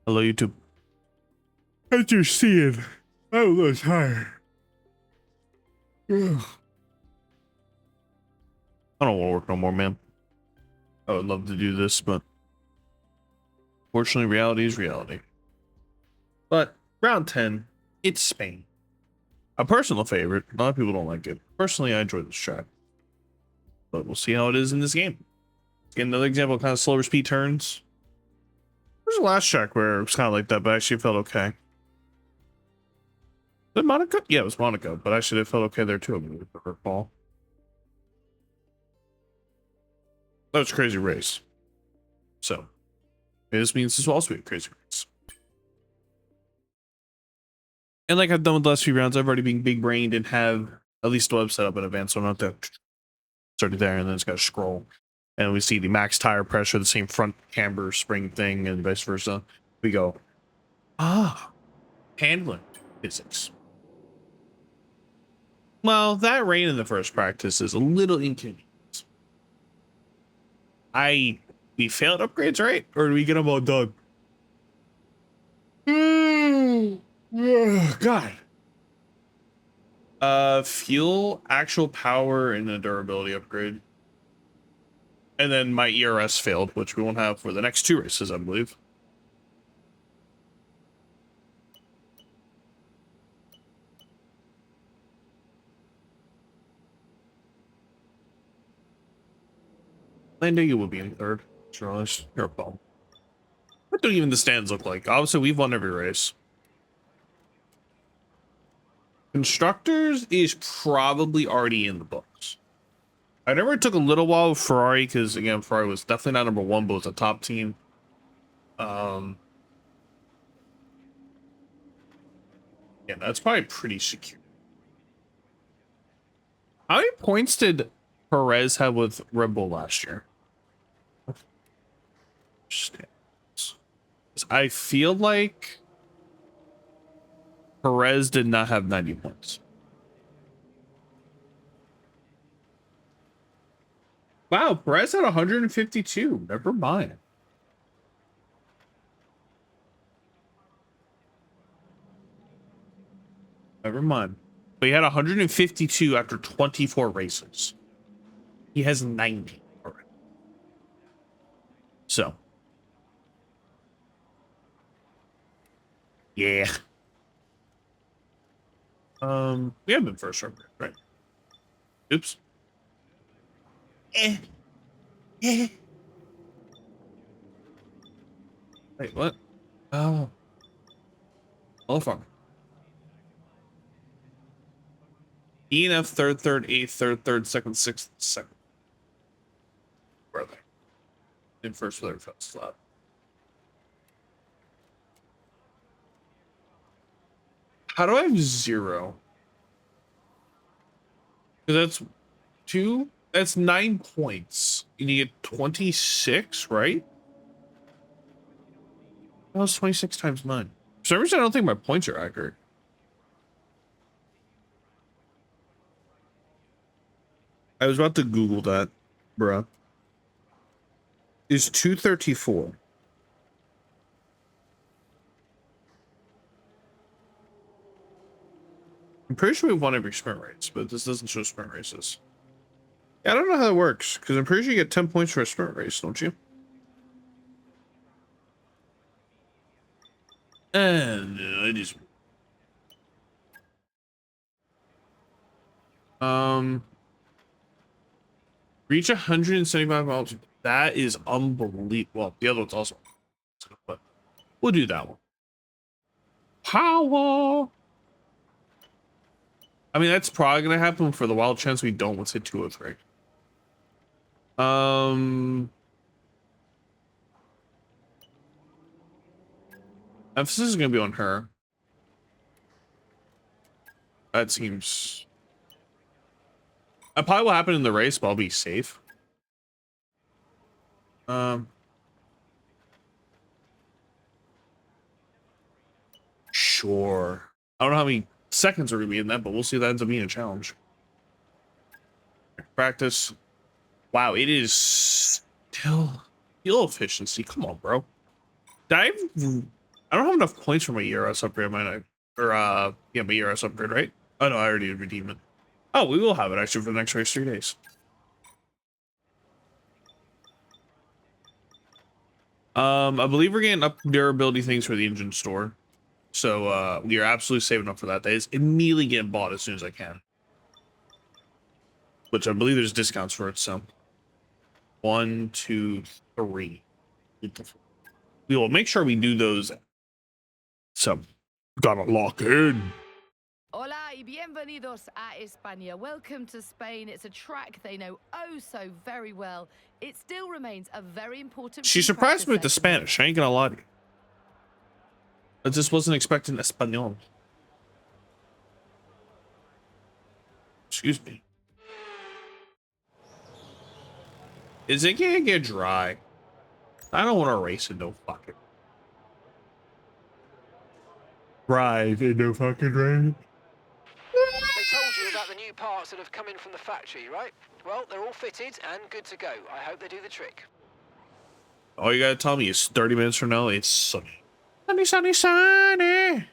Hello, YouTube. I just see it. I'm a little tired. Ugh. I don't want to work no more, man. I would love to do this, but fortunately, reality is reality. But round 10, it's Spain. A personal favorite. A lot of people don't like it. Personally, I enjoy this track. But we'll see how it is in this game. Get another example of kind of slower speed turns. There's the last track where it was kind of like that, but actually it felt okay. Was it Monaco? Yeah, it was Monaco, but actually it felt okay there too. I believe the hurt ball. That was a crazy race. So, this means this will also be a crazy race. And like I've done with the last few rounds, I've already been big brained and have at least the web set up in advance, so I don't have to start it there and then it's got to scroll. And we see the max tire pressure, the same front camber spring thing, and vice versa. We go, handling physics. Well, that rain in the first practice is a little inconvenient. We failed upgrades, right? Or do we get them all done? God. Fuel, actual power, and a durability upgrade. And then my ERS failed, which we won't have for the next 2 races, I believe. I knew you would be in third. Charles, you're a bum. What do even the stands look like? Obviously, we've won every race. Constructors is probably already in the books. I remember it took a little while with Ferrari because, again, Ferrari was definitely not number 1, but was a top team. Yeah, that's probably pretty secure. How many points did Perez have with Red Bull last year? I feel like Perez did not have 90 points. Wow, Perez had 152. Never mind. Never mind. But he had 152 after 24 races. He has 90 already. So. Yeah. We have been first right? Oops. Wait, what? Oh. Motherfucker. ENF third, 8th, third, second, 6th, second. Where are they? In first for their slot. How do I have 0? Because that's 2. That's 9 points. You get 26, right? That was 26 times 9. For some reason, I don't think my points are accurate. I was about to Google that, bruh. Is 234. I'm pretty sure we won every sprint race, but this doesn't show sprint races. Yeah, I don't know how that works, because I'm pretty sure you get 10 points for a sprint race, don't you? And I just... Reach 175 miles. That is unbelievable. Well, the other one's also... But we'll do that one. Power! I mean, that's probably going to happen for the wild chance we don't. Let's hit 203. Emphasis is going to be on her. That seems... That probably will happen in the race, but I'll be safe. Sure. I don't know how many seconds are going to be in that, but we'll see if that ends up being a challenge. Practice. Wow, it is still fuel efficiency. Come on, bro. Did I I don't have enough points for my ERS upgrade, might I? Or yeah, my ERS upgrade, right? Oh no, I already redeemed it. Oh, we will have it actually for the next race 3 days. I believe we're getting up durability things for the engine store. So we are absolutely saving up for that. That is immediately getting bought as soon as I can. Which I believe there's discounts for it, so 1, 2, 3. We will make sure we do those. So gotta lock in. Hola y bienvenidos a España. Welcome to Spain. It's a track they know oh so very well. It still remains a very important. She surprised me with the Spanish. I ain't gonna lie to you. I just wasn't expecting Espanol. Excuse me. Is it gonna get dry? I don't want to race in no fucking drive in no fucking rain. They told you about the new parts that have come in from the factory, right? Well, they're all fitted and good to go. I hope they do the trick. All you gotta tell me is 30 minutes from now, it's sunny. Sunny, sunny, sunny.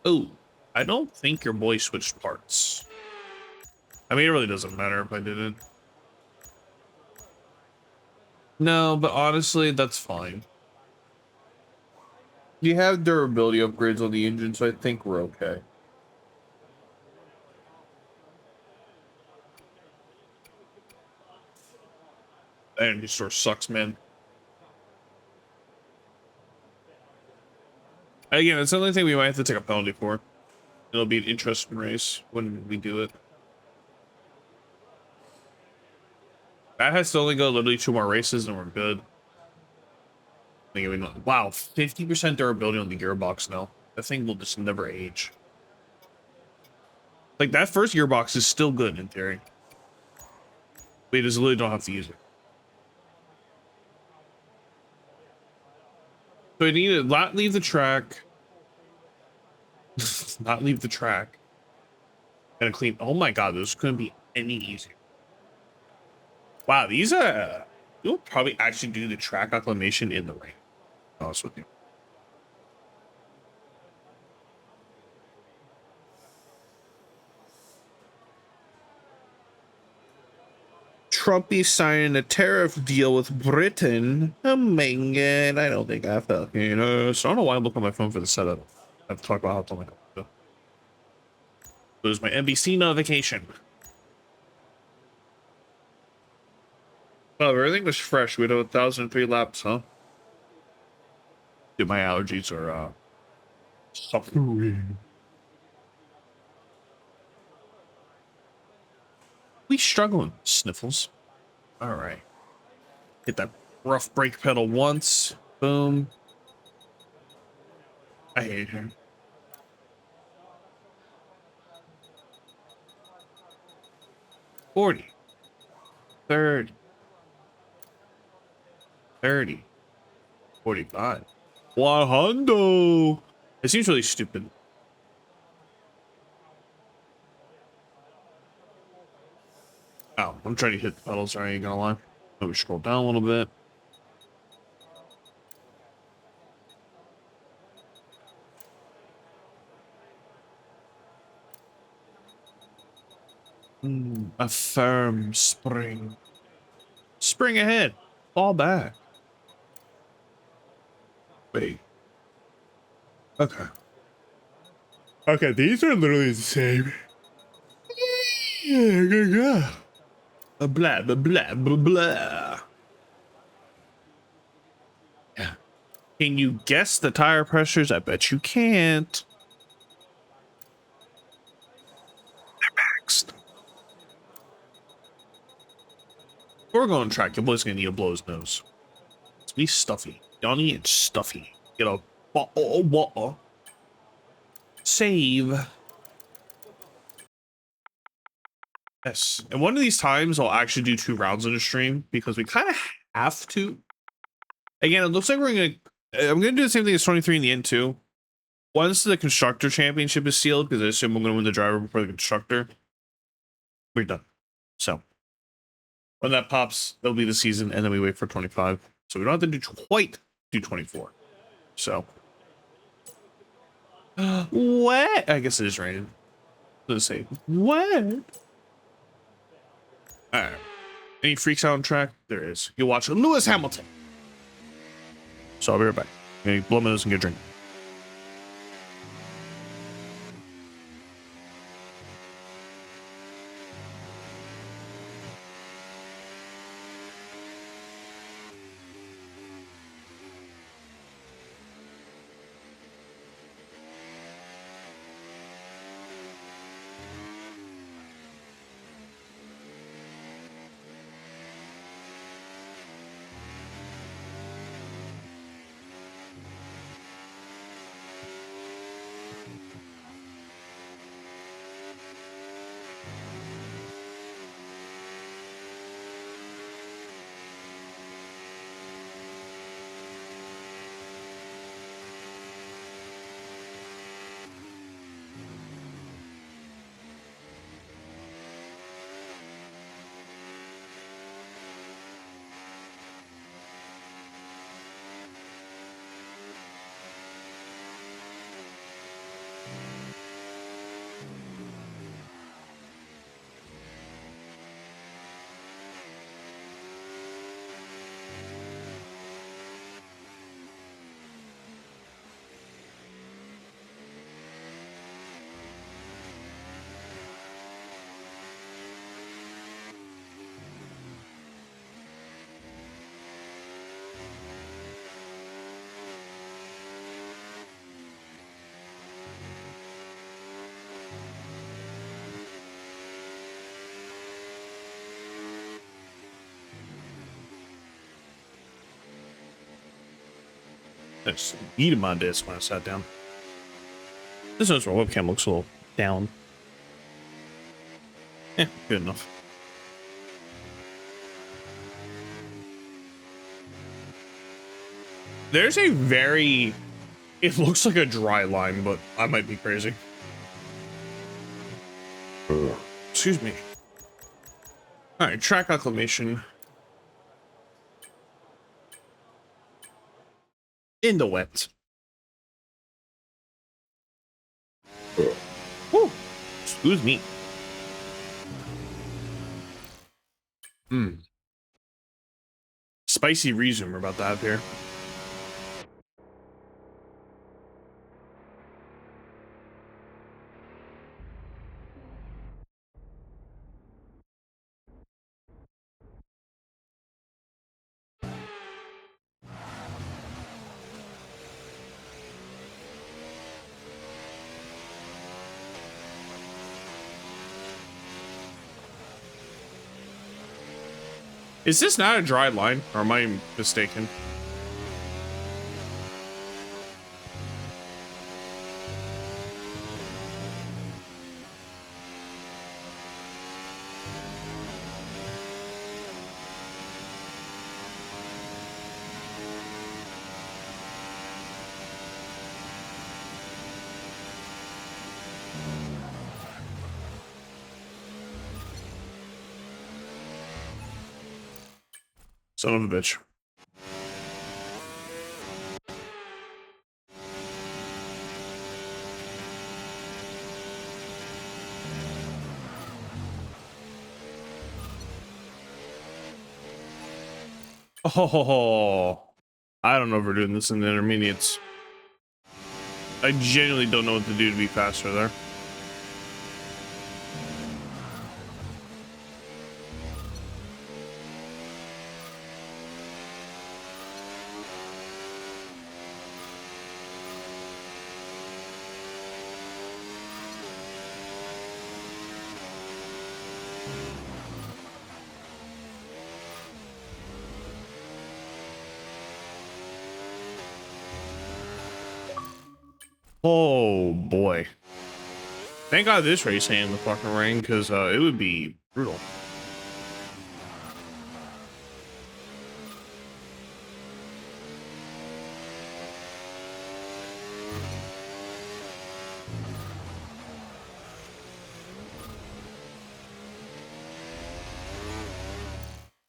Oh, I don't think your boy switched parts. I mean, it really doesn't matter if I didn't. No, but honestly, that's fine. You have durability upgrades on the engine, so I think we're okay. That energy store sucks, man. Again, it's the only thing we might have to take a penalty for. It'll be an interesting race when we do it. That has to only go literally 2 more races and we're good. Wow, 50% durability on the gearbox now. That thing will just never age. Like, that first gearbox is still good in theory. We just literally don't have to use it. So I need to not leave the track. Not leave the track. And clean. Oh my god, this couldn't be any easier. Wow, these you'll probably actually do the track acclimation in the rain. To be honest with you. Trumpy signing a tariff deal with Britain. Oh my god, I don't think I fucking know. So I don't know why I look on my phone for the setup. I have to talk about how to like there's my NBC notification. Oh, everything was fresh. We had 1,003 laps, huh? Dude, my allergies are suffering. We struggling, Sniffles. All right. Hit that rough brake pedal once. Boom. I hate him. $40. 30. 30. 45. 100. It seems really stupid. Oh, I'm trying to hit the pedals. I ain't gonna lie. Let me scroll down a little bit. A firm spring. Spring ahead. Fall back. Wait. Okay. Okay, these are literally the same. Yeah. Blah, blah, blah, blah, blah. Yeah. Can you guess the tire pressures? I bet you can't. They're maxed. We're going to track. Your boy's gonna need to blow his nose. It's be stuffy. Donnie, it's stuffy. Get a bottle of water. Save. Yes. And one of these times I'll actually do 2 rounds in a stream because we kind of have to. Again, it looks like I'm gonna do the same thing as 23 in the end too. Once the constructor championship is sealed, because I assume I'm gonna win the driver before the constructor, we're done. So When that pops, that'll be the season, and then we wait for 25. So we don't have to do 24. So what? I guess it is raining. Let's say what? All right. Any freaks out on track? There is. You'll watch Lewis Hamilton. So I'll be right back. I'm gonna blow my nose and get a drink. There's eating my disc when I sat down. This is where webcam looks a little down. Yeah, good enough. There's a very... It looks like a dry line, but I might be crazy. Excuse me. Alright, track acclimation. In the wet. Woo! Excuse me. Spicy resume we're about to have here. Is this not a dry line, or am I mistaken? Son of a bitch. Oh, I don't know if we're doing this in the intermediates. I genuinely don't know what to do to be faster there. Oh boy. Thank God this race ain't in the fucking rain, because it would be brutal.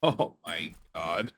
Oh my god.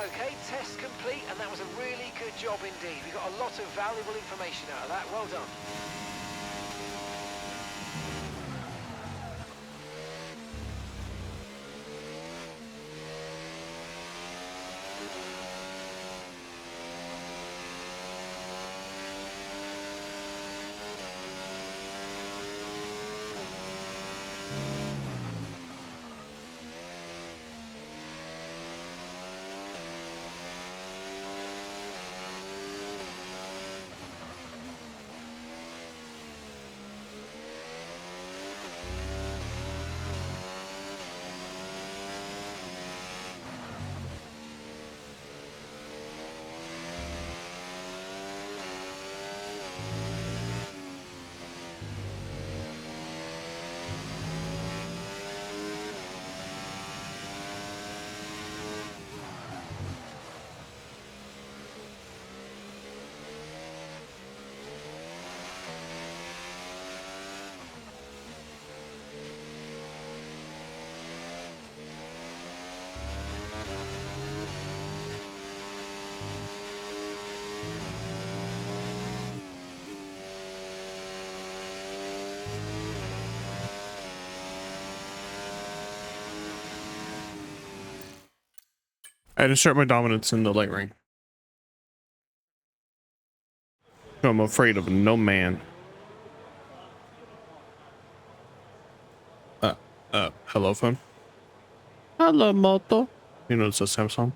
Okay, test complete, and that was a really good job indeed. We got a lot of valuable information out of that. Well done. I had to assert my dominance in the light ring. I'm afraid of no man. Hello phone. Hello moto. You know it's a Samsung.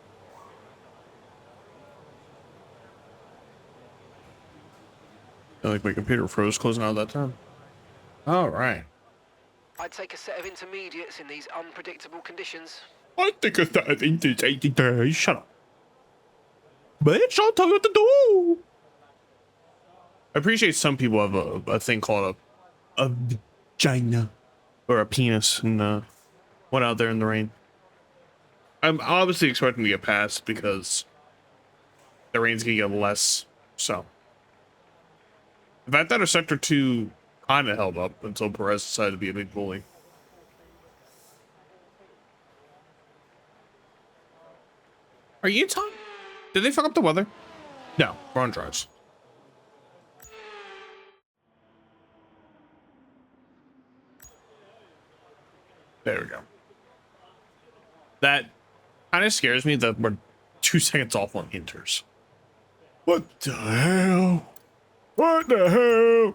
I like my computer froze closing out that time. All right. I'd take a set of intermediates in these unpredictable conditions. I think it's that in this 80 days. Shut up. Bitch, I'll tell you what to do. I appreciate some people have a thing called a vagina or a penis and went out there in the rain. I'm obviously expecting to get past because the rain's gonna get less. So the fact that our sector 2 kind of held up until Perez decided to be a big bully. Are you talking? Did they fuck up the weather? No, we're on drives. There we go. That kind of scares me that we're 2 seconds off on inters. What the hell? What the hell?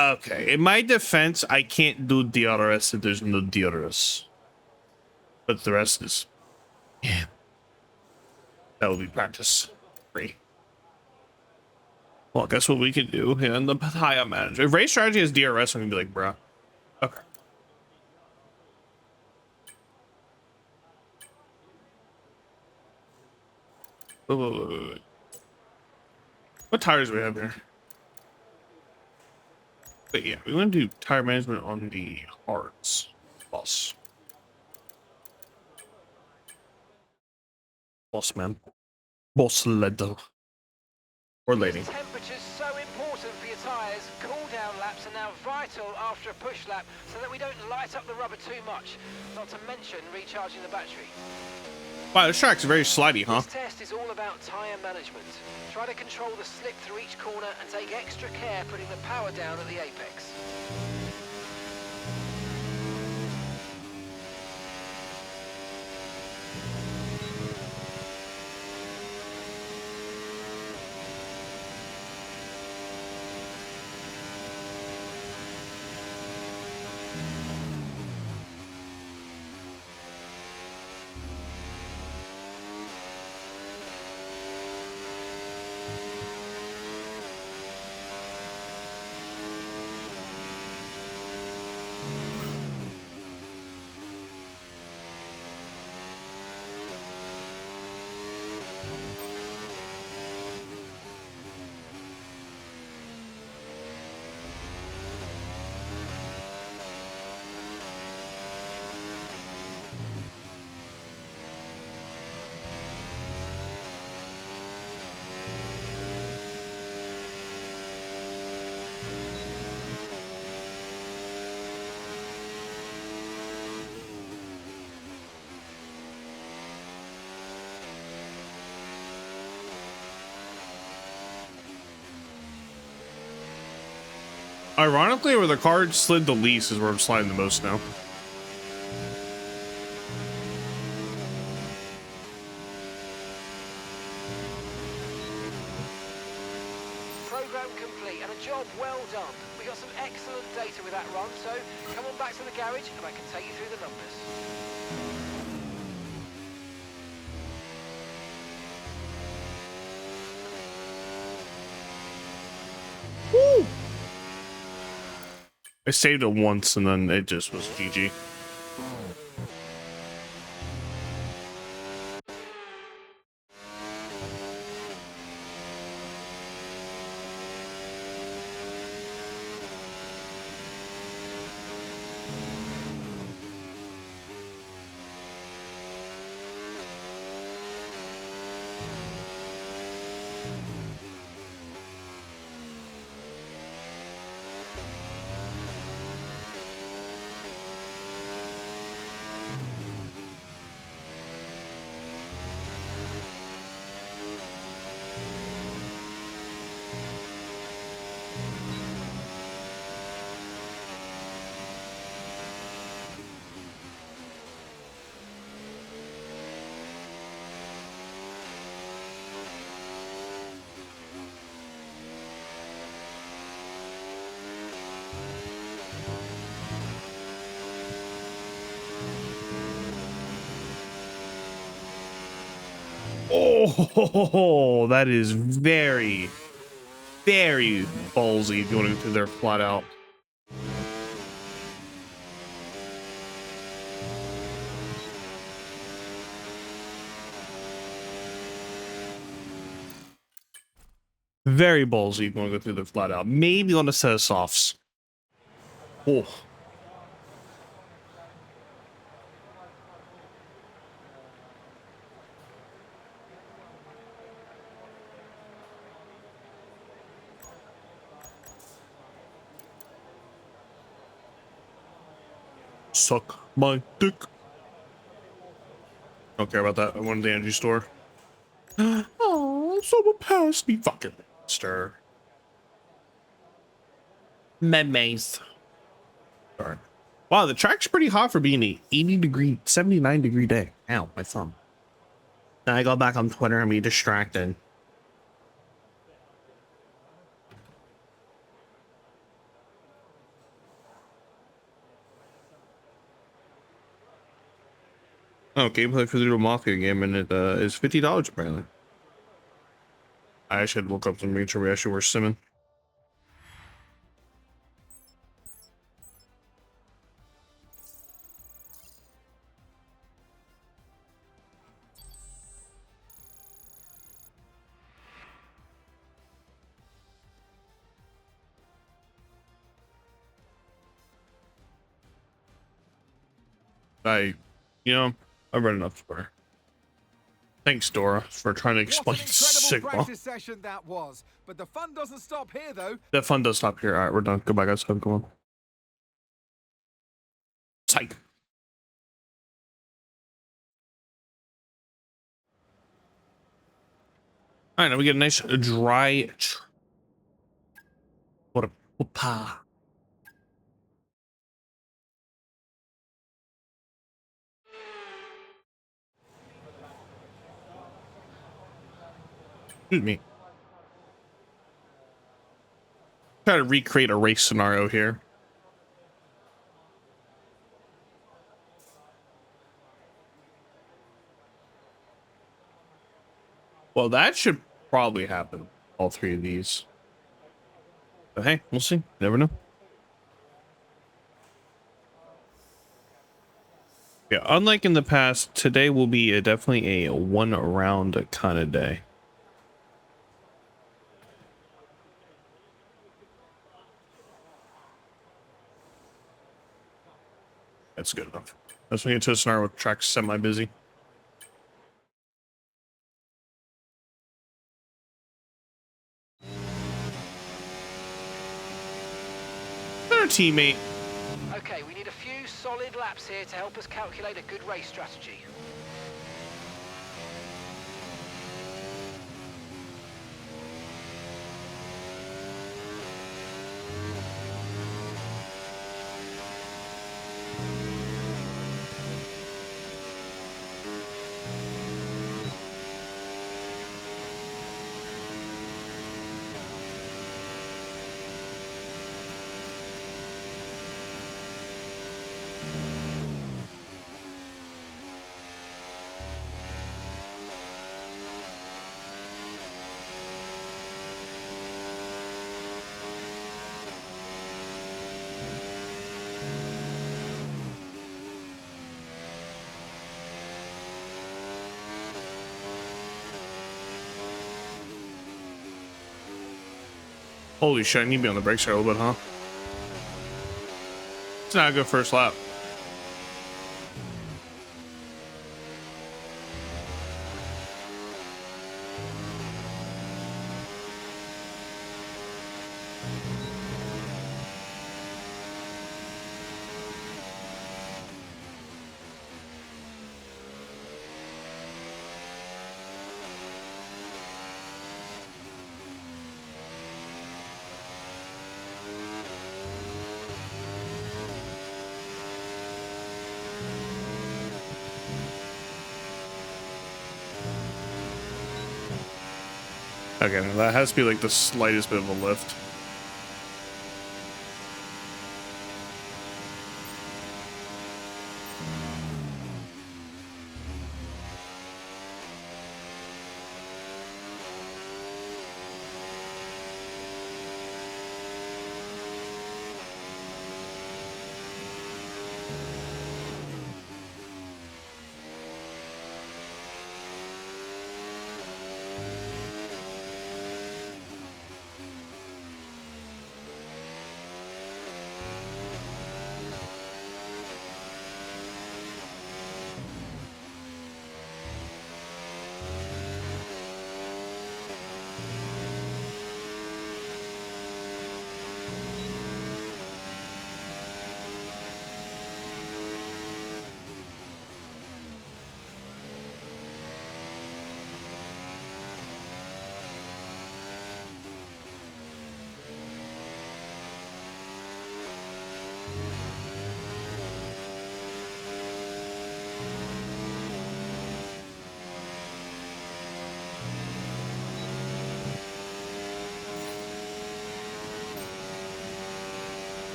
Okay, in my defense, I can't do DRS if there's no DRS. But the rest is... Yeah. That will be practice. Free. Well, guess what we can do in the high-up manager. If race strategy is DRS, I'm gonna be like, bruh. Okay. Wait. What tires do we have here? But yeah, we want to do tire management on the hards. Boss, man. Boss leather. Or lady. Temperature's so important for your tyres. Cool down laps are now vital vital after a push lap so that we don't light up the rubber too much, not to mention recharging the battery. Wow, this track's very slidey, huh? This test is all about tyre management. Try to control the slip through each corner and take extra care putting the power down at the apex. Ironically, where the car slid the least is where I'm sliding the most now. Program complete and a job well done. We got some excellent data with that run, so come on back to the garage and I can take you through the numbers. Woo! I saved it once and then it just was GG. Oh, that is very, very ballsy if you want to go through there flat out. Very ballsy if you want to go through there flat out. Maybe on a set of softs. Oh. Suck my dick. Don't care about that. I wanted the energy store. Oh, someone passed me. Fucking stir. Memes. Sorry. Wow, the track's pretty hot for being a 79 degree day. Ow, my thumb. Then I go back on Twitter and be distracted. Oh, gameplay for the Little Mafia game, and it is $50 apparently. I should look up and make sure we actually were simming. I've read enough for her. Thanks, Dora, for trying to explain What an incredible Sigma. practice session that was, but the fun doesn't stop here though. That fun does stop here. All right, we're done. Goodbye, guys. Have a good one. Psych. All right, now we get a nice dry. What a whoopah. Excuse me. Try to recreate a race scenario here. Well, that should probably happen. All three of these. But hey, we'll see. Never know. Yeah, unlike in the past, today will be definitely a one round kind of day. That's good enough. Let's get to a scenario with tracks semi-busy. Our teammate. Okay, we need a few solid laps here to help us calculate a good race strategy. Holy shit, I need to be on the brakes here a little bit, huh? It's not a good first lap. Okay, that has to be like the slightest bit of a lift.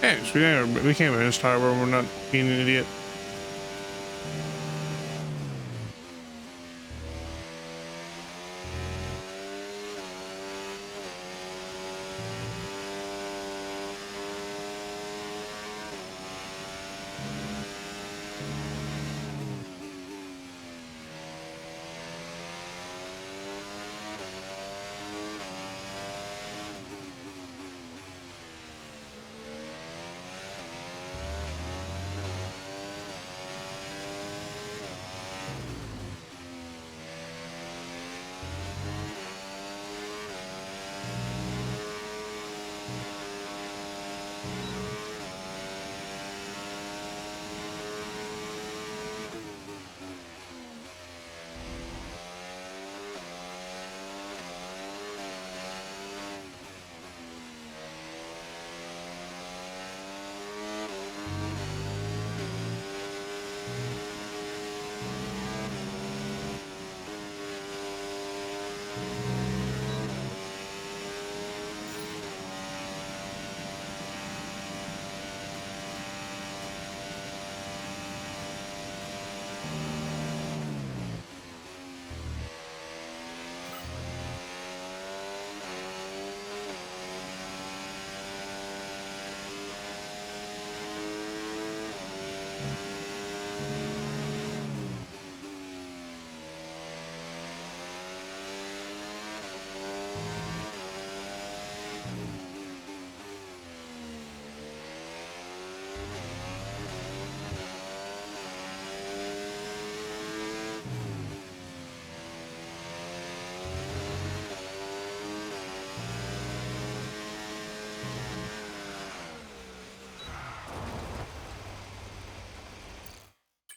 Hey, so we can't manage tire where we're not being an idiot.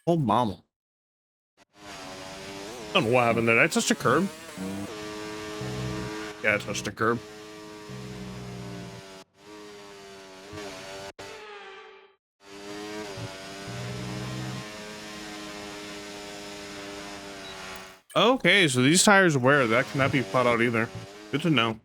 Oh, mama. I don't know what happened there. Did I touch the curb? Yeah, I touched the curb. Okay, so these tires wear. That cannot be plowed out either. Good to know.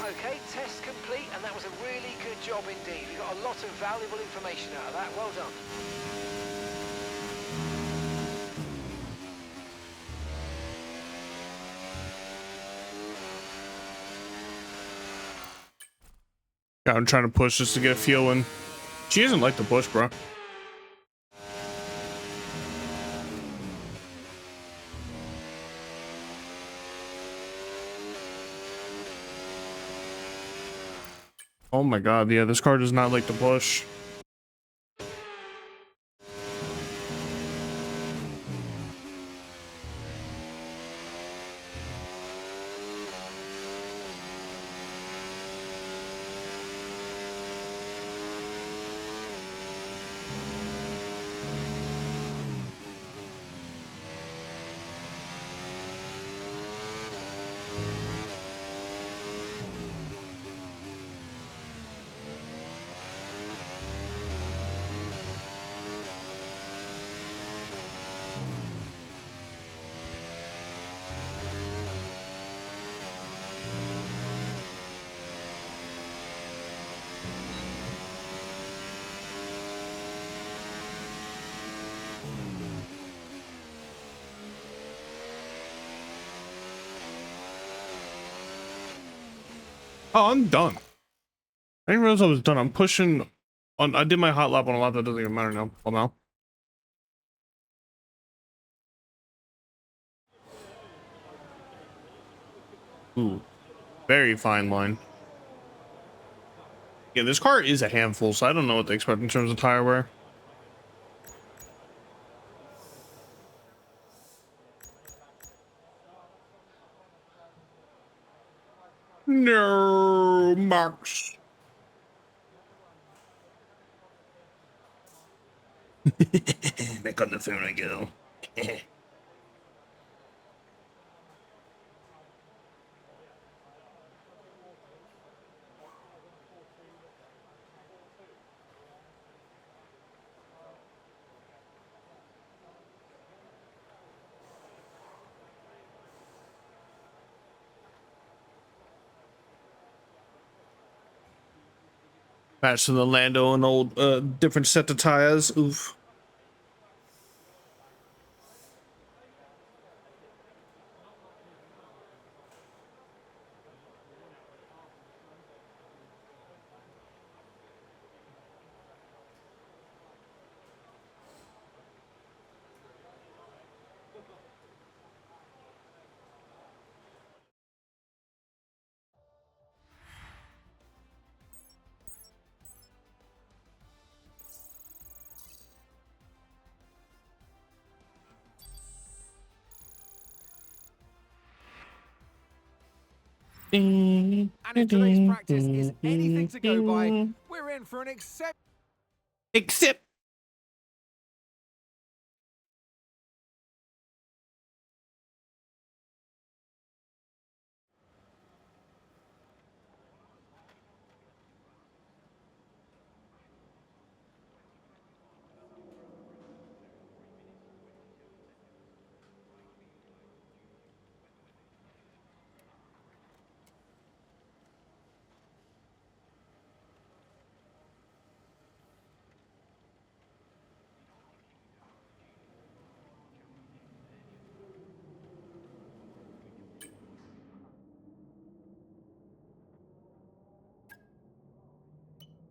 Okay, test complete, and that was a really good job indeed. We got a lot of valuable information out of that. Well done. Yeah, I'm trying to push just to get a feel in. She doesn't like the push, bro. Oh my god, yeah, this car does not like the push. Oh, I'm done. I didn't realize I was done. I'm pushing on. I did my hot lap on a lap that doesn't even matter now. Well, now. Ooh, very fine line. Yeah, this car is a handful, so I don't know what to expect in terms of tire wear. No, Max. Back on the phone I go. Patch to the Lando and old different set of tires. Oof. And if today's practice is anything to go by, we're in for an Except.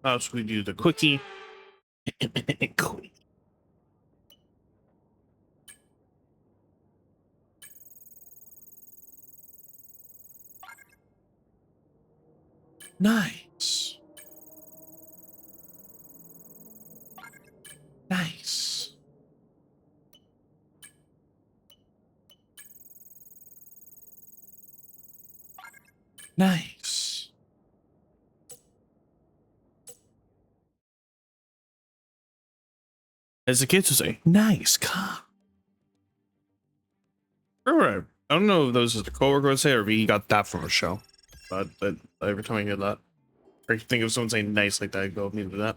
Oh, so we do the quickie. Quick. Nice. Nice. Nice. As the kids would say, nice car. Right. I don't know if those is the coworker would say or if he got that from a show. But every time I hear that, or think of someone saying nice like that, I go immediately to that.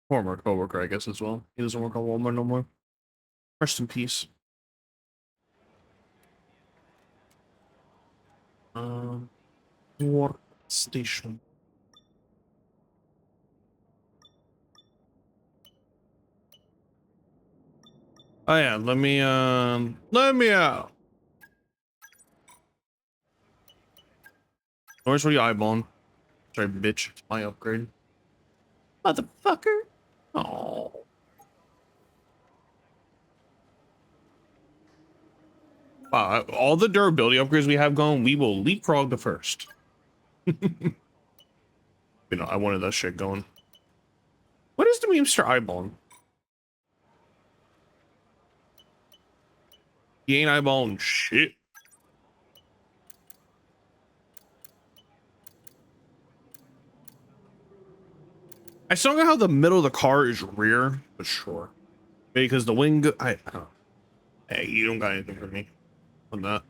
Former coworker, I guess, as well. He doesn't work on Walmart no more. Rest in peace. Workstation. Oh yeah, let me out. Where's what are you eyeballing? Sorry, bitch. It's my upgrade. Motherfucker. Oh. Wow, all the durability upgrades we have going, we will leapfrog the first. You know, I wanted that shit going. What is the memester eyeballing? He ain't eyeballing shit. I still know how the middle of the car is rear, but sure. Because the wing, I don't know. Hey, you don't got anything for me on that.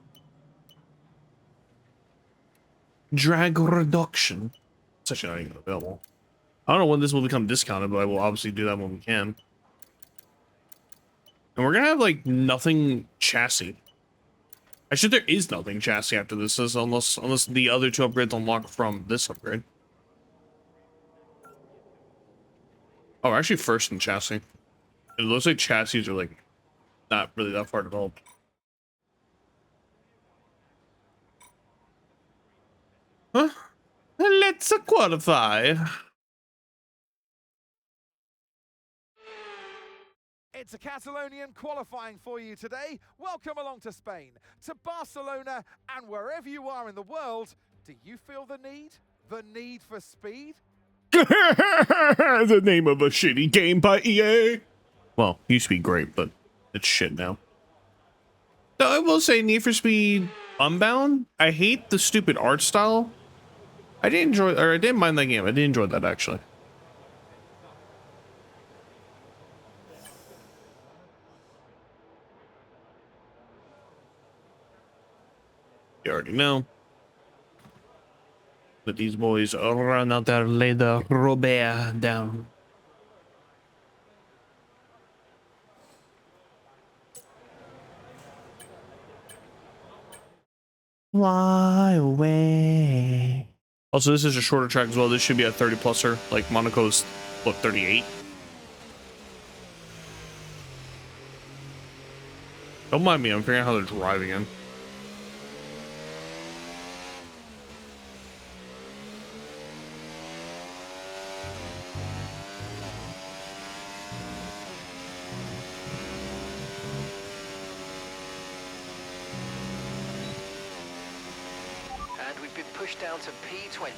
Drag reduction. It's actually not even available. I don't know when this will become discounted, but I will obviously do that when we can. And we're gonna have like nothing chassis. Actually, there is nothing chassis after this, unless the other two upgrades unlock from this upgrade. Oh, we're actually first in chassis. It looks like chassis are like not really that far developed. Huh? Let's qualify. It's a Catalonian qualifying for you today. Welcome along to Spain, to Barcelona, and wherever you are in the world. Do you feel the need? The need for speed? The name of a shitty game by EA. Well, used to be great, but it's shit now. So I will say Need for Speed Unbound. I hate the stupid art style. I didn't mind that game. I did enjoy that actually. You already know that these boys run out there, lay the Robert down. Fly away. Also, this is a shorter track as well. This should be a 30 pluser. Like Monaco's, what, 38? Don't mind me. I'm figuring out how they're driving in. And we've been pushed down to P20.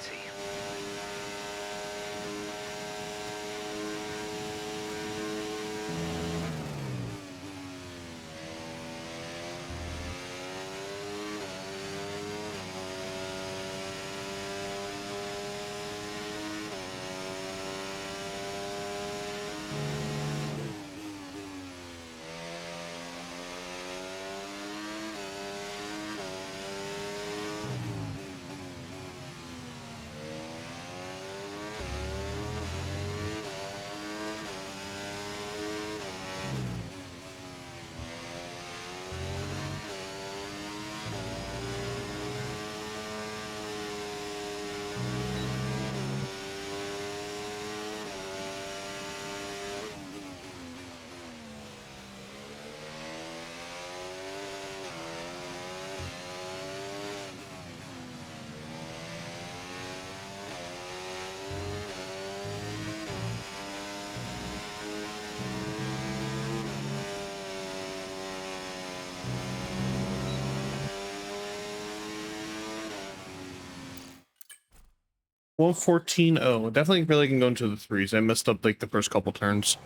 114. Oh, definitely really can go into the threes. I messed up like the first couple turns.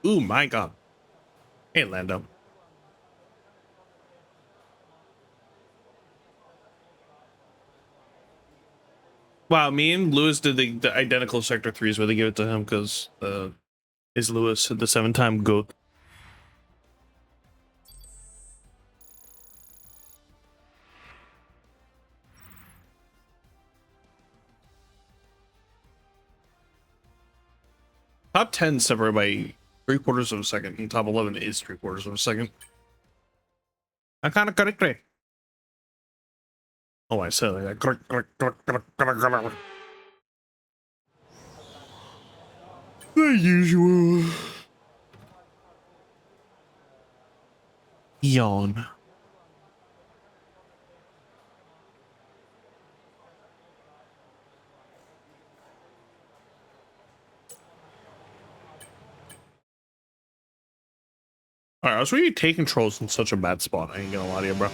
Ooh, my God. Hey, Lando. Wow, me and Lewis did the identical sector threes where they give it to him because is Lewis the 7-time GOAT. Top 10 separate by 3/4 of a second, and top 11 is 3/4 of a second. I kind of correct. Oh, I said like that. The usual. Yawn. Alright, I was really taking controls in such a bad spot. I ain't gonna lie to you, bro.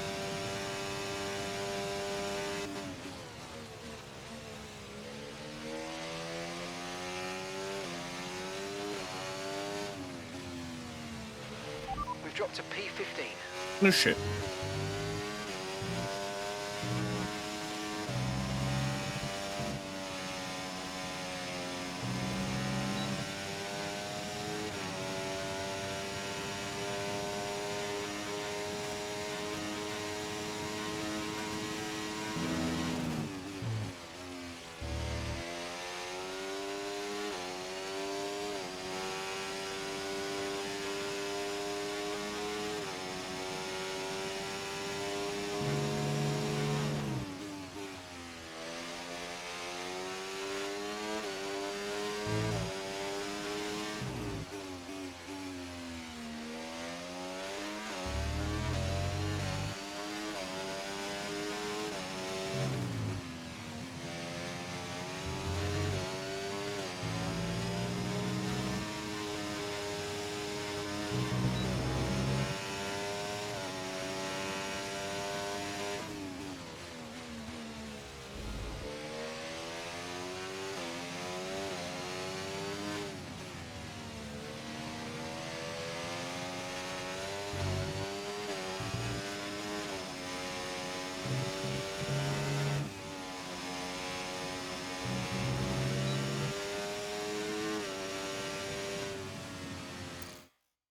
We've dropped to P15. No shit.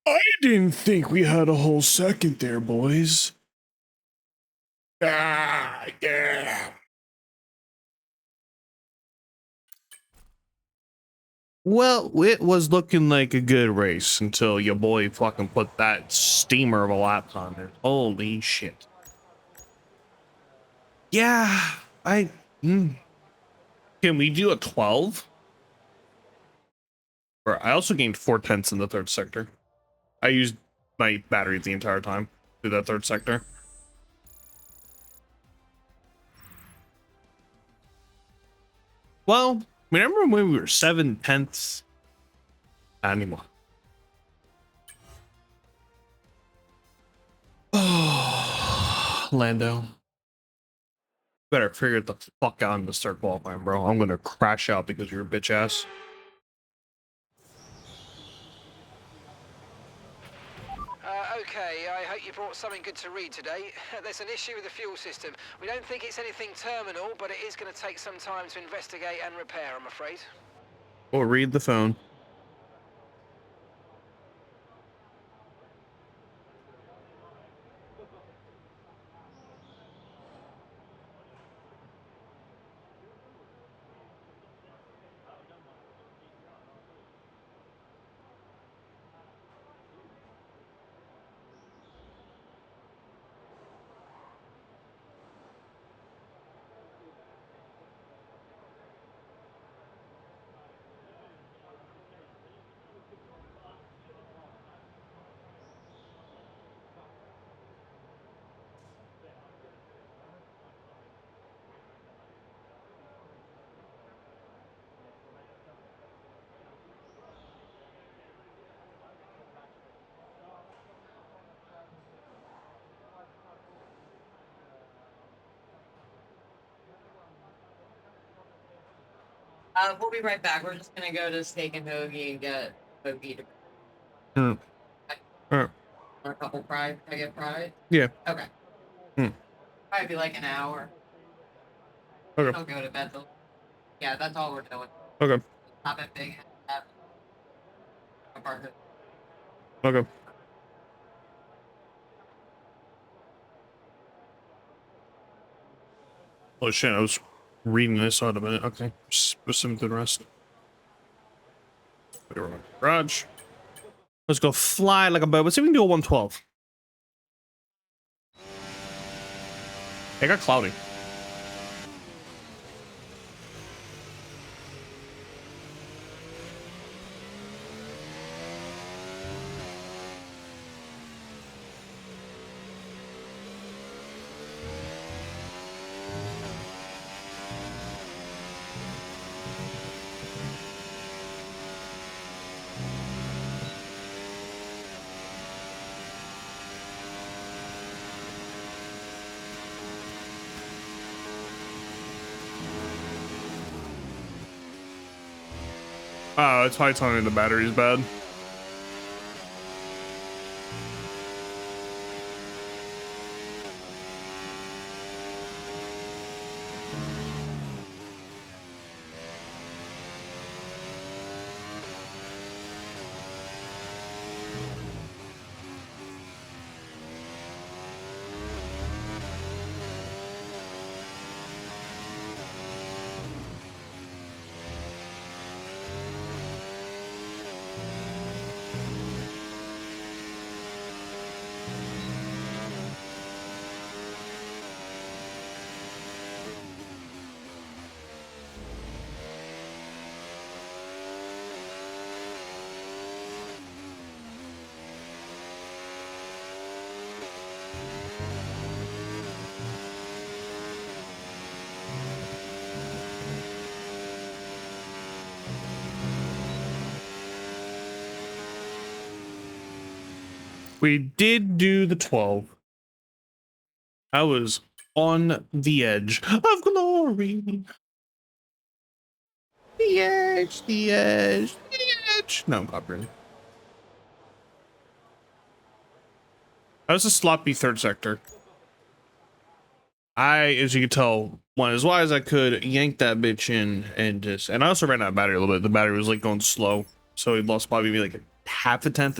I didn't think we had a whole second there, boys. Ah, yeah. Well, it was looking like a good race until your boy fucking put that steamer of a lap on there. Holy shit. Yeah, Can we do a 12? Or I also gained 4/10 in the third sector. I used my battery the entire time through that third sector. Well, remember when we were 7/10? Not anymore. Oh, Lando. Better figure it the fuck out and start qualifying, bro. I'm gonna crash out because you're a bitch ass. Okay, I hope you brought something good to read today. There's an issue with the fuel system. We don't think it's anything terminal, but it is going to take some time to investigate and repair, I'm afraid. Or read the phone. We'll be right back. We're just gonna go to Steak and Hoagie and get hoagie to Hmm. or a couple fries. Can I get fries? Yeah. Okay. Hmm. Probably be like an hour. Okay. I'll go to bed. Yeah, that's all we're doing. Okay. Have it big. Have a burger. Okay. Oh shit! I was reading this out a minute. Okay. Listen to the rest. Garage. Let's go fly like a bird. Let's see if we can do a 112. It got cloudy. Oh, it's probably telling me the battery's bad. We did do the 12. I was on the edge of glory. The edge, the edge, the edge. No, I'm copying. That was a sloppy third sector. I, as you can tell, went as wide as I could, yanked that bitch in, and I also ran out of battery a little bit. The battery was like going slow, so we lost probably like a half a tenth.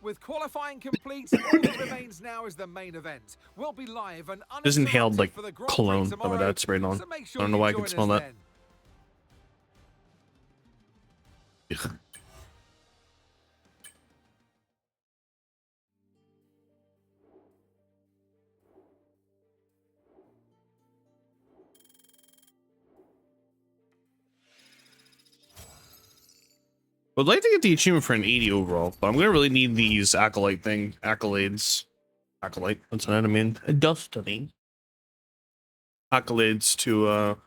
With qualifying complete, all that remains now is the main event. We'll be live and Just inhaled uninterrupted like for the Grand Prix cologne. Some tomorrow, of that sprayed on. so make sure I don't know you why I can join smell us that. then. Would like to get the achievement for an 80 overall, but I'm gonna really need these accolades. Acolyte, that's what I mean. Destiny. Accolades to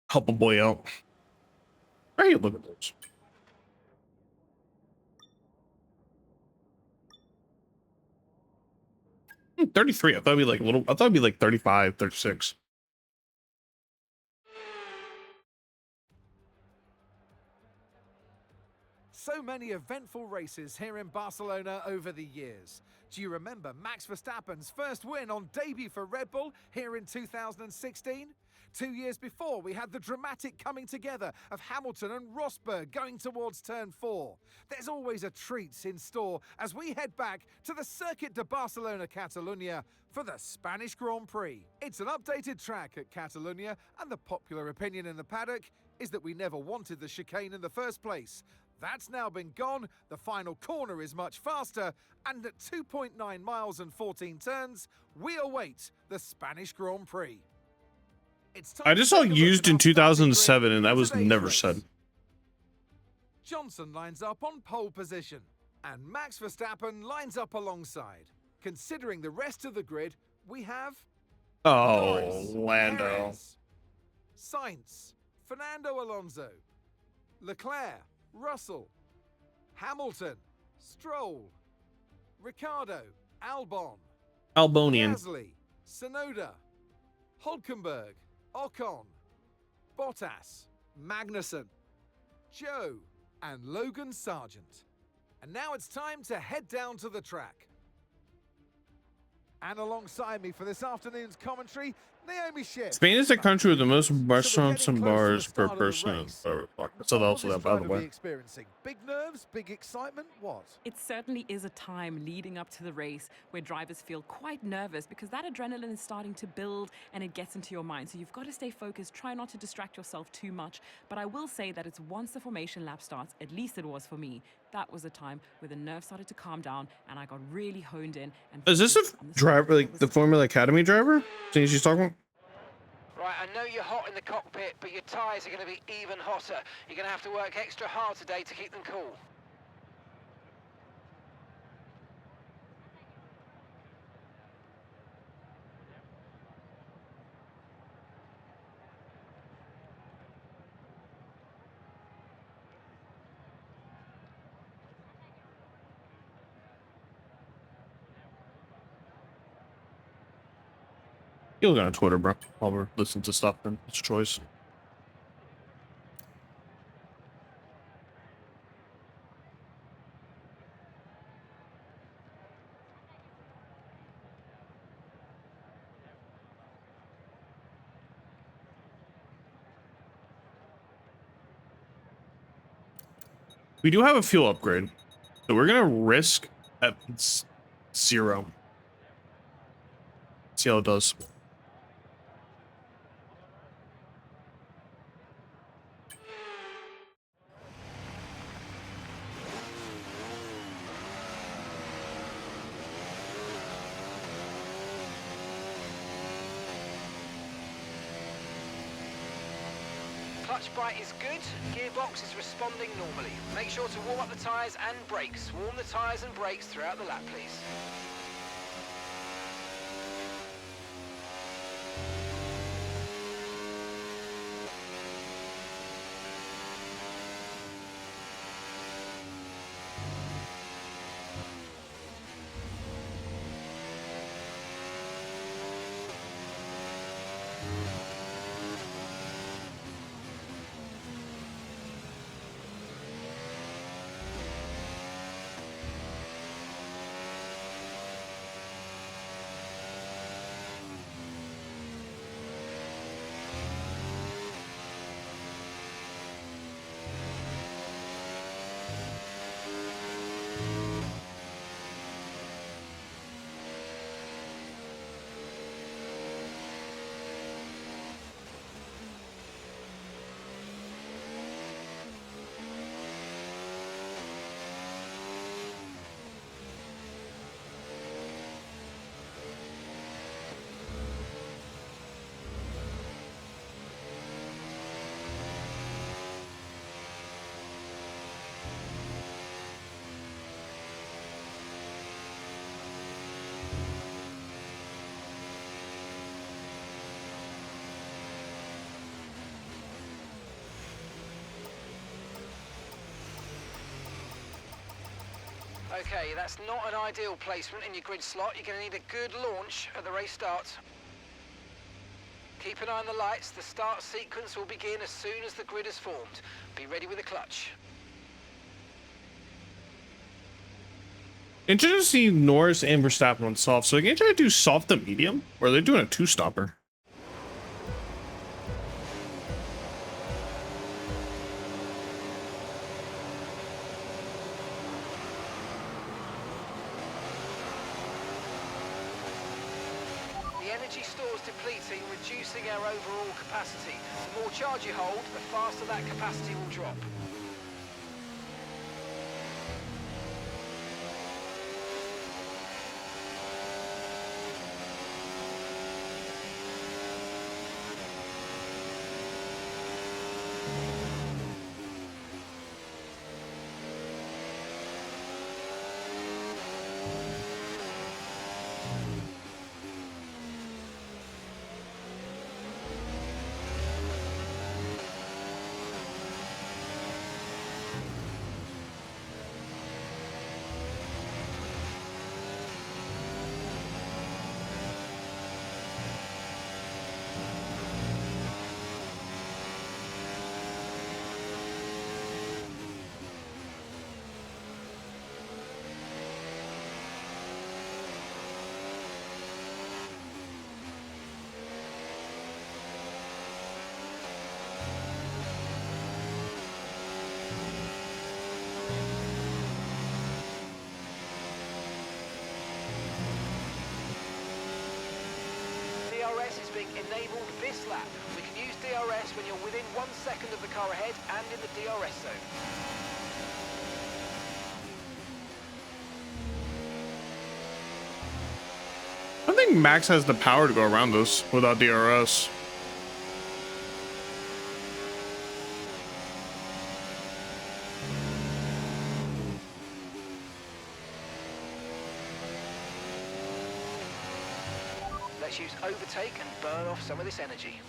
help a boy out. Hey, look at those. Hmm, 33. I thought it'd be like a little. I thought it'd be like 35, 36. So many eventful races here in Barcelona over the years. Do you remember Max Verstappen's first win on debut for Red Bull here in 2016? 2 years before, we had the dramatic coming together of Hamilton and Rosberg going towards turn 4. There's always a treat in store as we head back to the Circuit de Barcelona Catalunya for the Spanish Grand Prix. It's an updated track at Catalunya, and the popular opinion in the paddock is that we never wanted the chicane in the first place. That's now been gone, the final corner is much faster, and at 2.9 miles and 14 turns, we await the Spanish Grand Prix. I just saw used in 2007, and that was never said. Johnson lines up on pole position, and Max Verstappen lines up alongside. Considering the rest of the grid, we have Oh, Norris, Lando. Perez, Sainz, Fernando Alonso, Leclerc, Russell, Hamilton, Stroll, Ricciardo, Albon, Albonian. Gasly, Sonoda, Hulkenberg, Ocon, Bottas, Magnussen, Joe, and Logan Sargent. And now it's time to head down to the track. And alongside me for this afternoon's commentary, Naomi Schiff. Spain is the country with the most So we're restaurants getting and close to bars the per start of the person. race. So What also will that, this by the driver be way. experiencing? Big nerves, big excitement, what? It certainly is a time leading up to the race where drivers feel quite nervous because that adrenaline is starting to build and it gets into your mind. So you've got to stay focused, try not to distract yourself too much. But I will say that it's once the formation lap starts, at least it was for me, that was a time where the nerves started to calm down and I got really honed in. And Is this a focused on the driver, start. like the Formula Academy driver? See, she's talking about? Right, I know you're hot in the cockpit, but your tyres are going to be even hotter. You're going to have to work extra hard today to keep them cool. You'll go on Twitter, bro. While we're listening to stuff, and it's a choice. We do have a fuel upgrade, so we're gonna risk at 0. See how it does. Clutch bite is good, gearbox is responding normally. Make sure to warm up the tyres and brakes. Warm the tyres and brakes throughout the lap, please. Okay, that's not an ideal placement in your grid slot. You're going to need a good launch at the race start. Keep an eye on the lights. The start sequence will begin as soon as the grid is formed. Be ready with the clutch. Interesting to see Norris and Verstappen on soft. So again, try to do soft to medium, or they're doing a 2-stopper. The energy store's depleting, reducing our overall capacity. The more charge you hold, the faster that capacity will drop. DRS is being enabled this lap. We can use DRS when you're within 1 second of the car ahead and in the DRS zone. I think Max has the power to go around this without DRS. Let's use overtake and burn off some of this energy.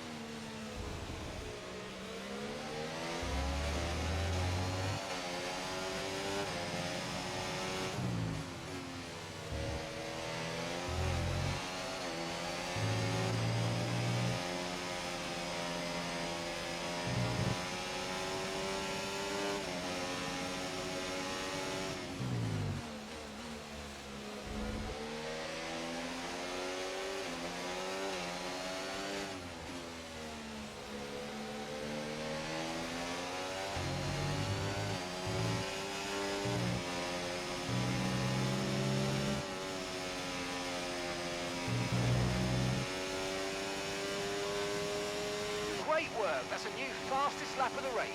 Great work, that's a new fastest lap of the race.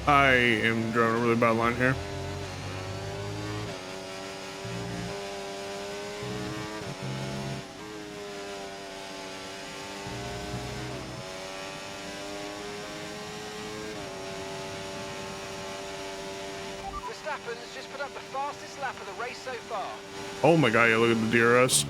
I am drawing a really bad line here. Verstappen's just put up the fastest lap of the race so far. Oh my god, yeah, look at the DRS.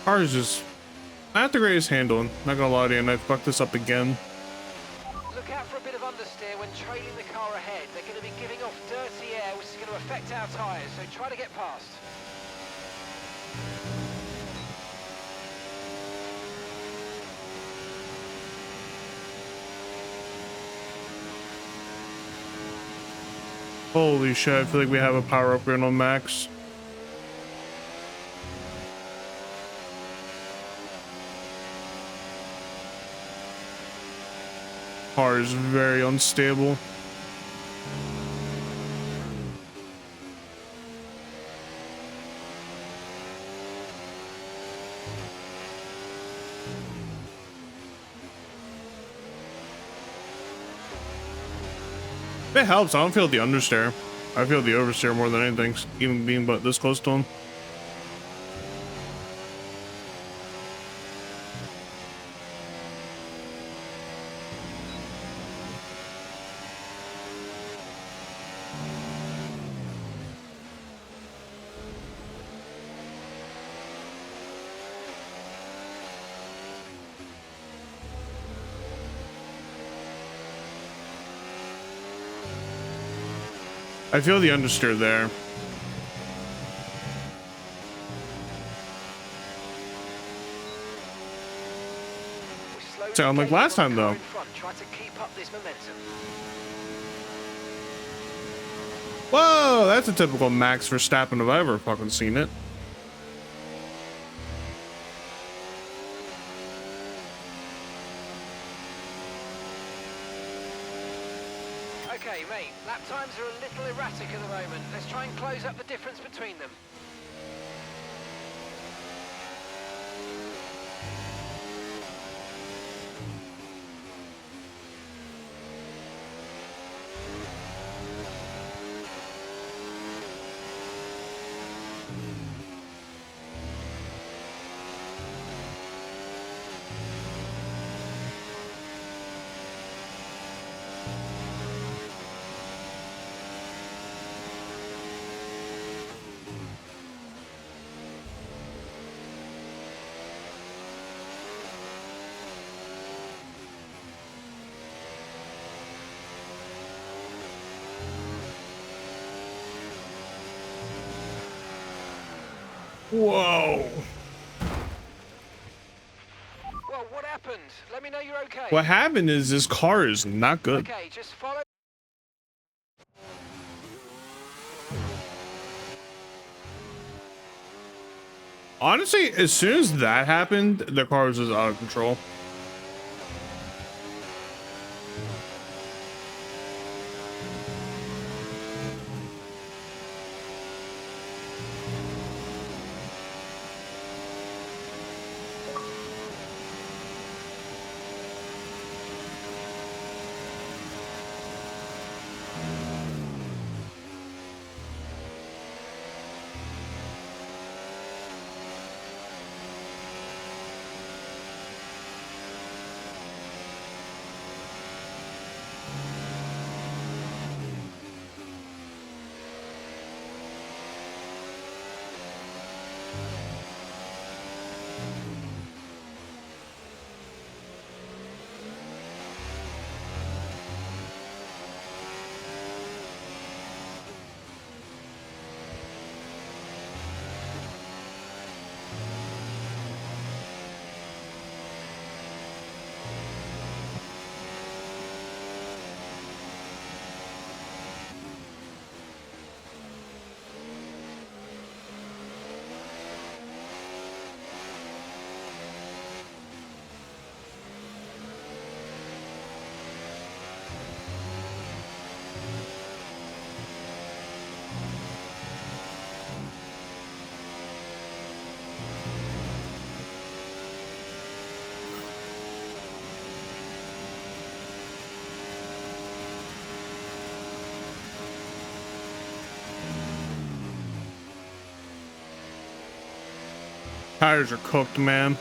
Car is just not the greatest handling. Not gonna lie to you, and I fucked this up again. Look out for a bit of understeer when trailing the car ahead. They're going to be giving off dirty air, which is going to affect our tyres, so try to get past. Holy shit, I feel like we have a power upgrade on Max. Car is very unstable. It helps. I don't feel the understeer. I feel the oversteer more than anything, even being but this close to him. I feel the understeer there. Sound like last time, though. In front. Try to keep up this momentum. Whoa, that's a typical Max Verstappen if I ever fucking seen it. Okay, mate, lap times are a little erratic at the moment. Let's try and close up the difference between them. Whoa. Well, what happened? Let me know you're okay. What happened is this car is not good. Okay, just follow. Honestly, as soon as that happened, the car was just out of control. Tires are cooked, man.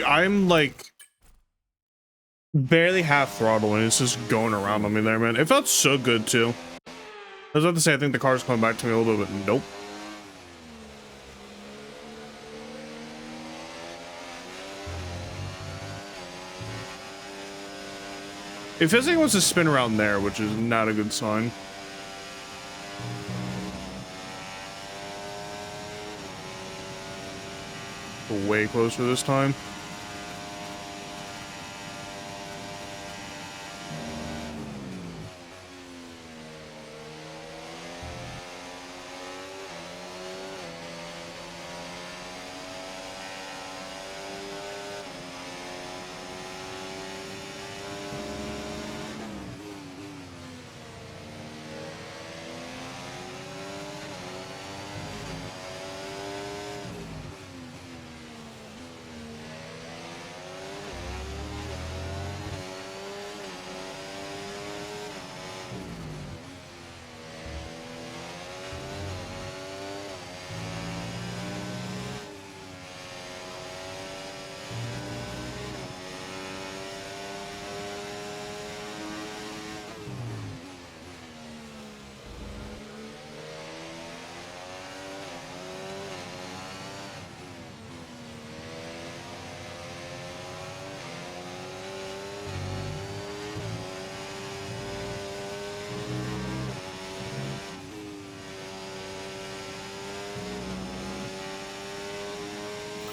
I'm like barely half throttle and it's just going around on me there, man. It felt so good too. I was about to say I think the car's coming back to me a little bit, but nope. It feels like it wants to spin around there, which is not a good sign. Way closer this time.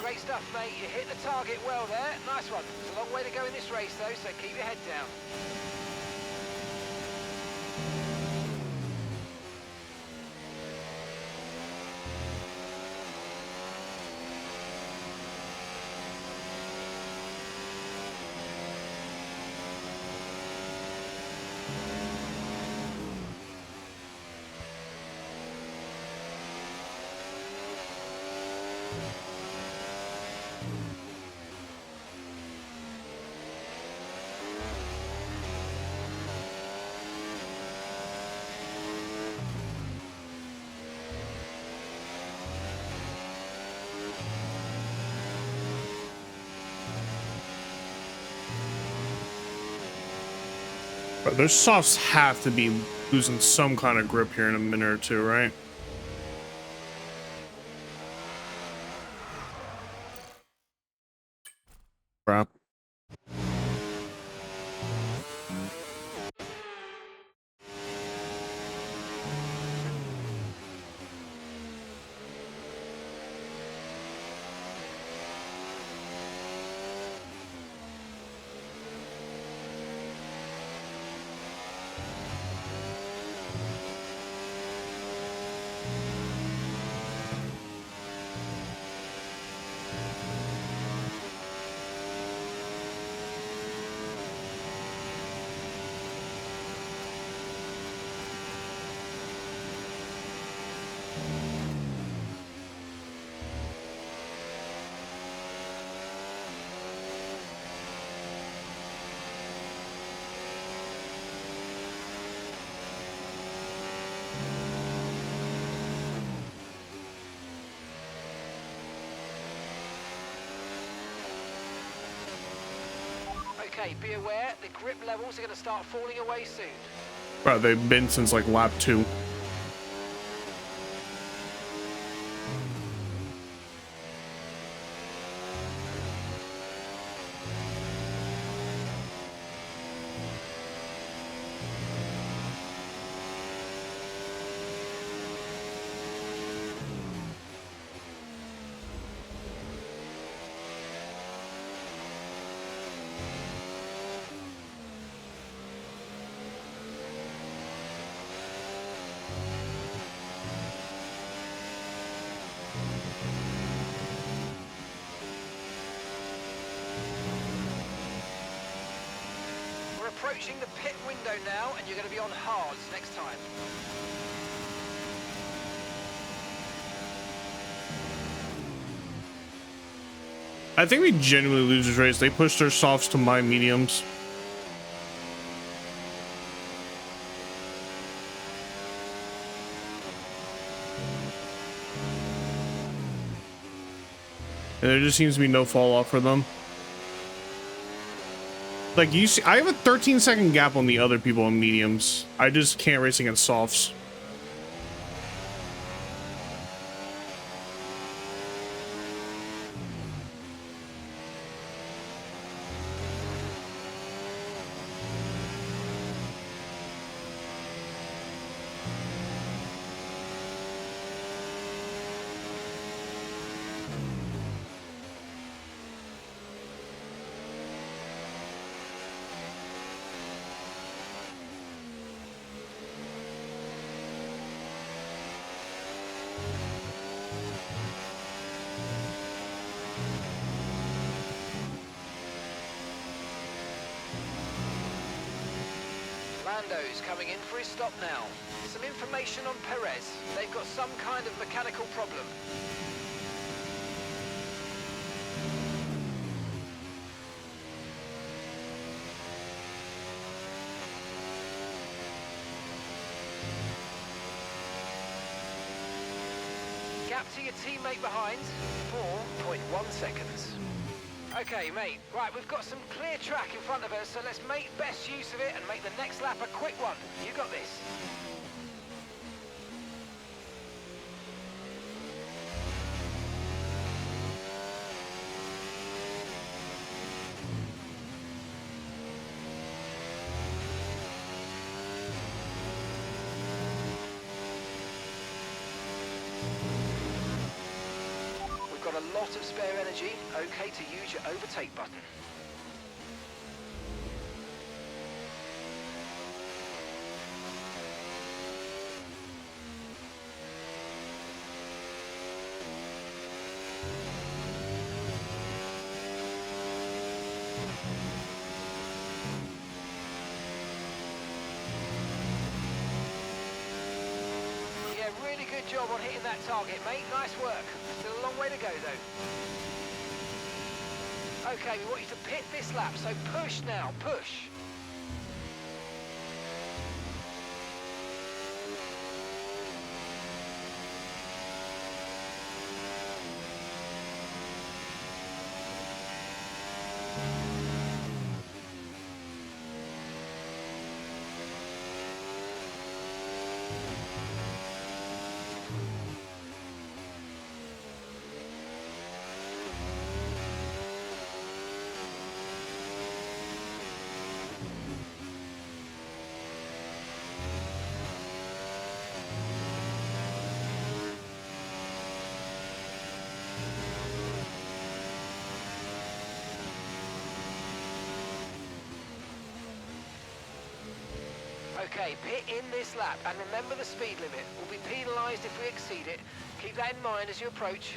Great stuff, mate. You hit the target well there. Nice one. There's a long way to go in this race, though, so keep your head down. But those softs have to be losing some kind of grip here in a minute or two, right? Crap. Okay, be aware, the grip levels are going to start falling away soon. Bro, they've been since like lap 2. We're approaching the pit window now, and you're going to be on hards next time. I think we genuinely lose this race. They pushed their softs to my mediums. And there just seems to be no fall off for them. Like you see, I have a 13-second gap on the other people in mediums. I just can't race against softs. Lando's coming in for his stop now. Some information on Perez. They've got some kind of mechanical problem. Gap to your teammate behind, 4.1 seconds. Okay, mate. Right, we've got some clear track in front of us, so let's make best use of it and make the next lap a quick one. You got this. Got a lot of spare energy, okay to use your overtake button. Yeah, really good job on hitting that target, mate. Nice work. Still a long way to go, though. Okay, we want you to pit this lap, so push now, push. Okay, pit in this lap, and remember the speed limit. We'll be penalised if we exceed it. Keep that in mind as you approach.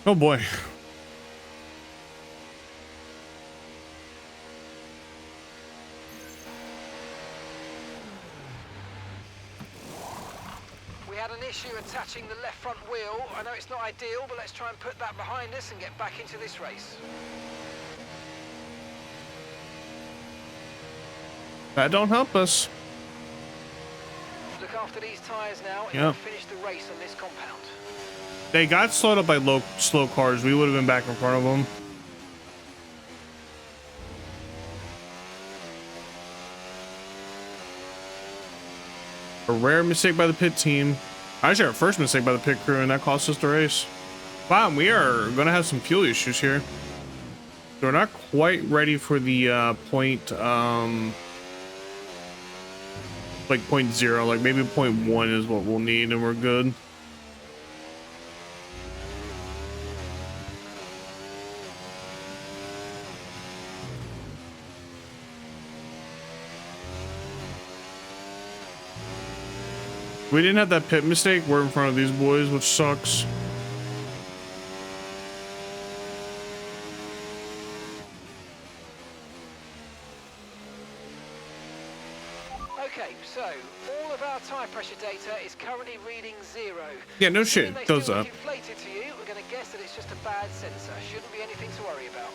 Oh boy. We had an issue attaching the left front wheel. I know it's not ideal, but let's try and put that behind us and get back into this race. That don't help us. Look after these tyres now and Yep. we'll finish the race on this compound. They got slowed up by slow cars. We would have been back in front of them. A rare mistake by the pit team. Actually, our first mistake by the pit crew, and that cost us the race. Wow, we are going to have some fuel issues here. So we're not quite ready for the point, like 0.0, like maybe 0.1 is what we'll need, and we're good. We didn't have that pit mistake. We're in front of these boys, which sucks. Okay, so all of our tyre pressure data is currently reading 0. Yeah, no shit. They It does still that. look inflated to you. We're going to guess that it's just a bad sensor. Shouldn't be anything to worry about.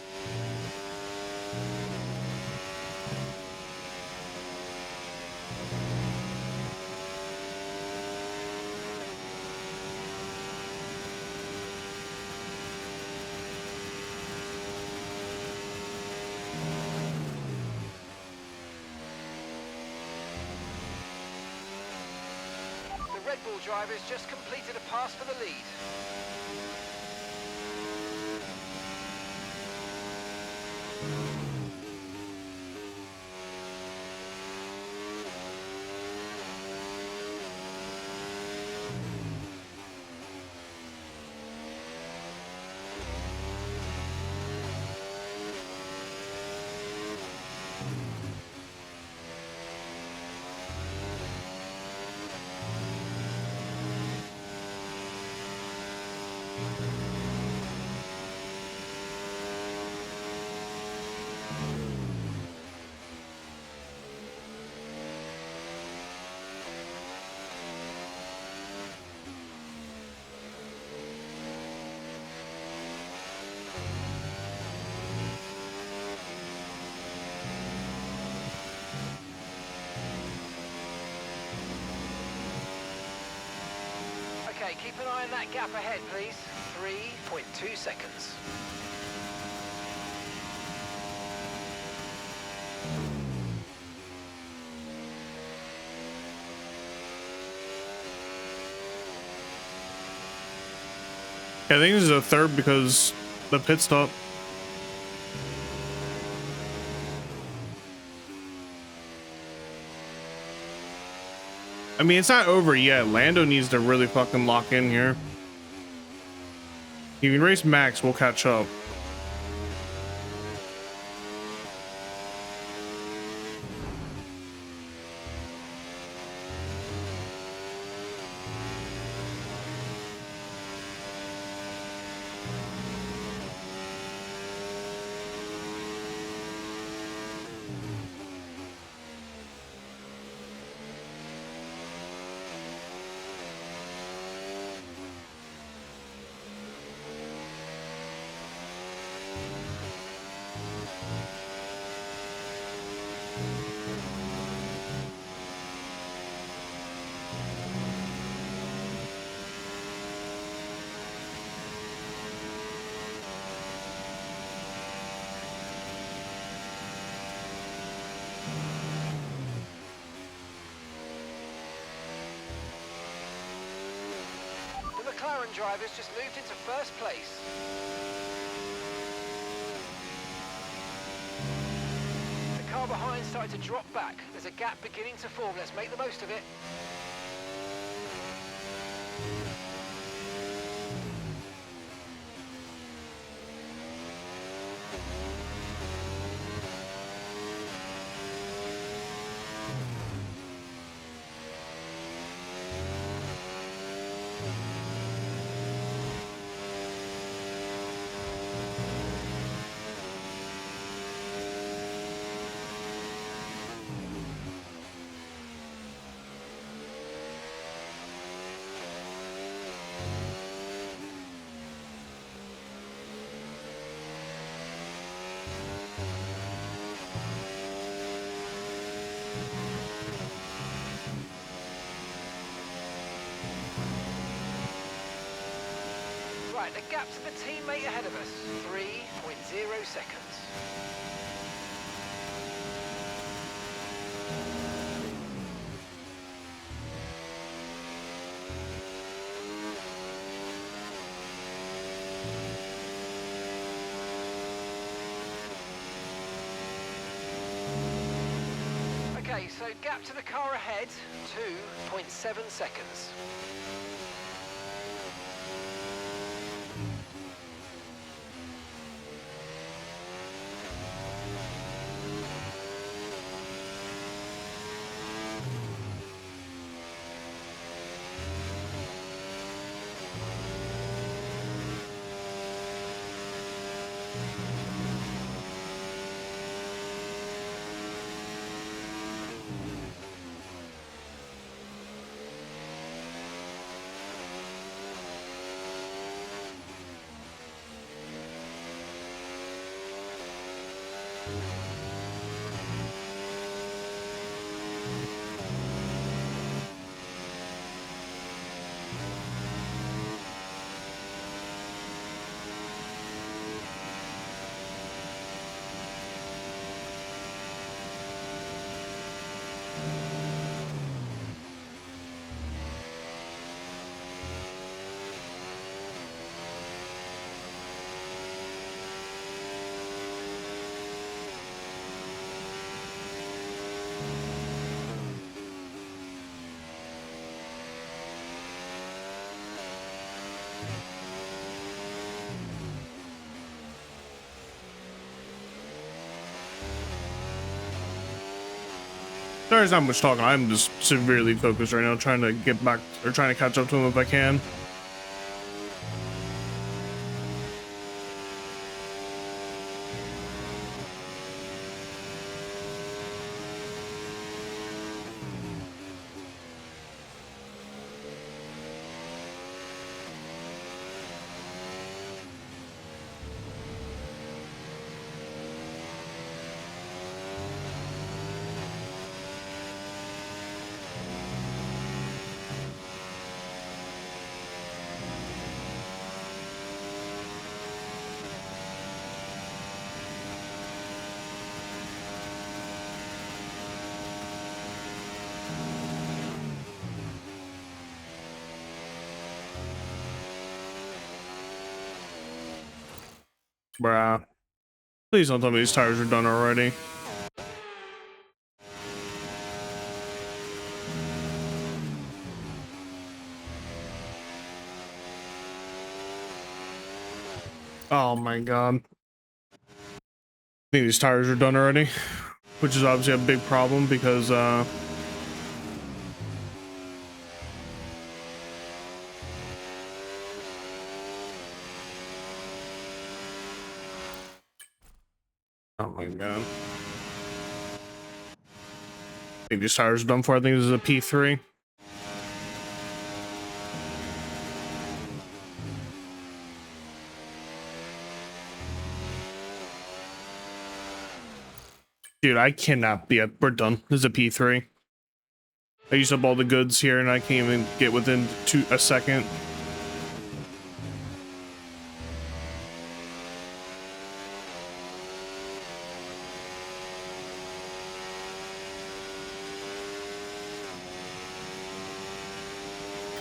Red Bull drivers just completed a pass for the lead. Okay, keep an eye on that gap ahead, please. 3.2 seconds. I think this is a third because the pit stop. I mean, it's not over yet. Lando needs to really fucking lock in here. You can race Max, we'll catch up. McLaren drivers just moved into first place. The car behind started to drop back. There's a gap beginning to form. Let's make the most of it. Right, the gap to the teammate ahead of us, 3.0 seconds. Okay, so gap to the car ahead, 2.7 seconds. There's not much talking. I'm just severely focused right now, trying to get back or trying to catch up to him if I can. Bruh. Please don't tell me these tires are done already. Oh my god. I think these tires are done already, which is obviously a big problem because oh my god. I think these tires are done for. I think this is a P3. Dude, I cannot be we're done. This is a P3. I used up all the goods here and I can't even get within a second.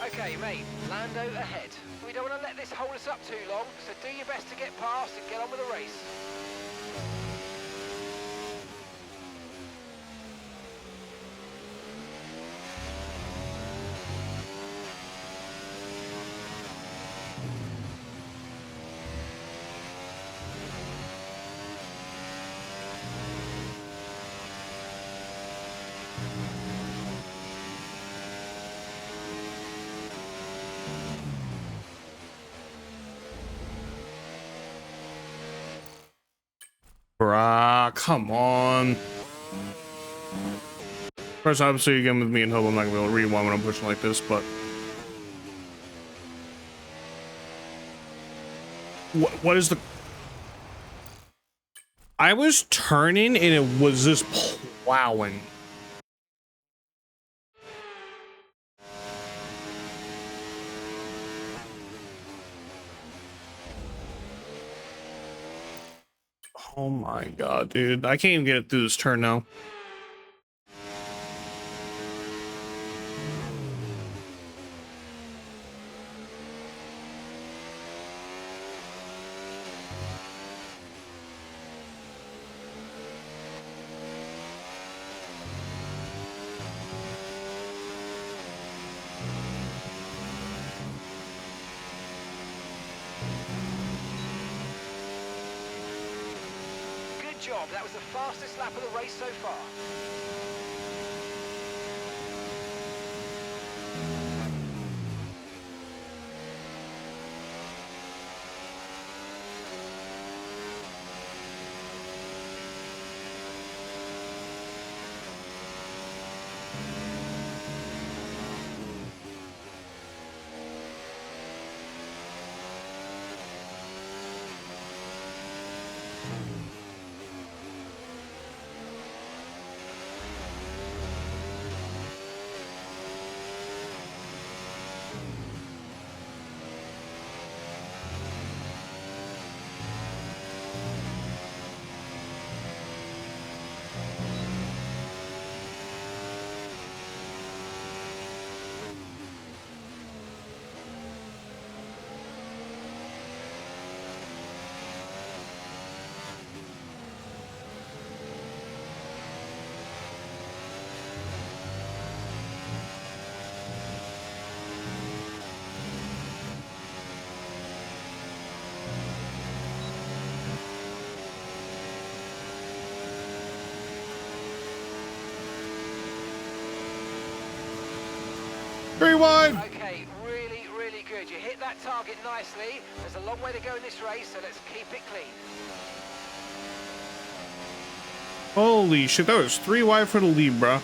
Okay, mate, Lando ahead. We don't want to let this hold us up too long, so do your best to get past and get on with the race. Bruh, come on. First, obviously, again with me and Hope, I'm not gonna be able to rewind when I'm pushing like this, but what is the? I was turning and it was just plowing. Oh my god, dude. I can't even get it through this turn now. Good job, that was the fastest lap of the race so far. Very wide. Okay, really, really good. You hit that target nicely. There's a long way to go in this race, so let's keep it clean. Holy shit, that was 3 wide for the lead, bro.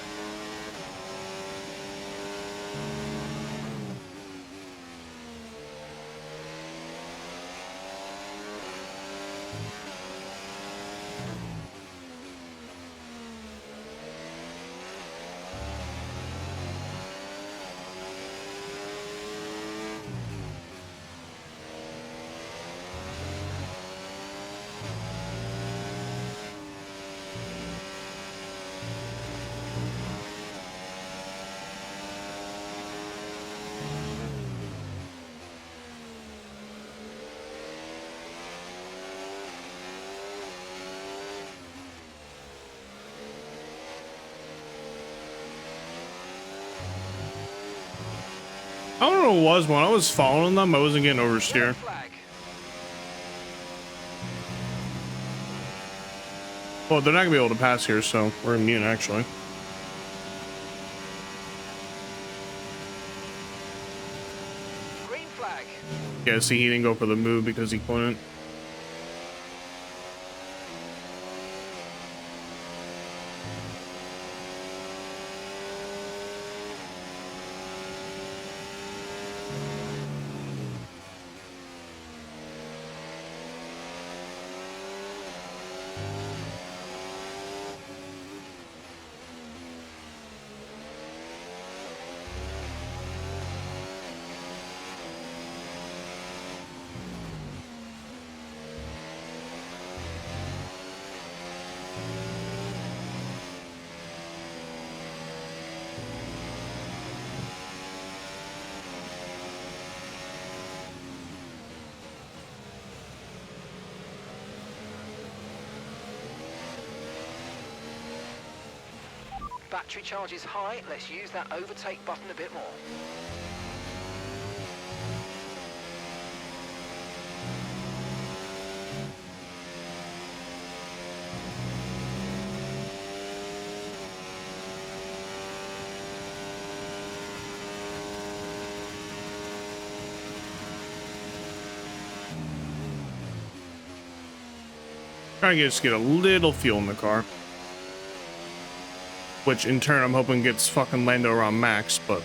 I don't know what it was when I was following them. I wasn't getting oversteer. Red flag. Well, they're not gonna be able to pass here, so we're immune actually. Green flag. Yeah, see, he didn't go for the move because he couldn't. Battery charge is high. Let's use that overtake button a bit more. Trying to just get a little fuel in the car. Which in turn I'm hoping gets fucking Lando around max, but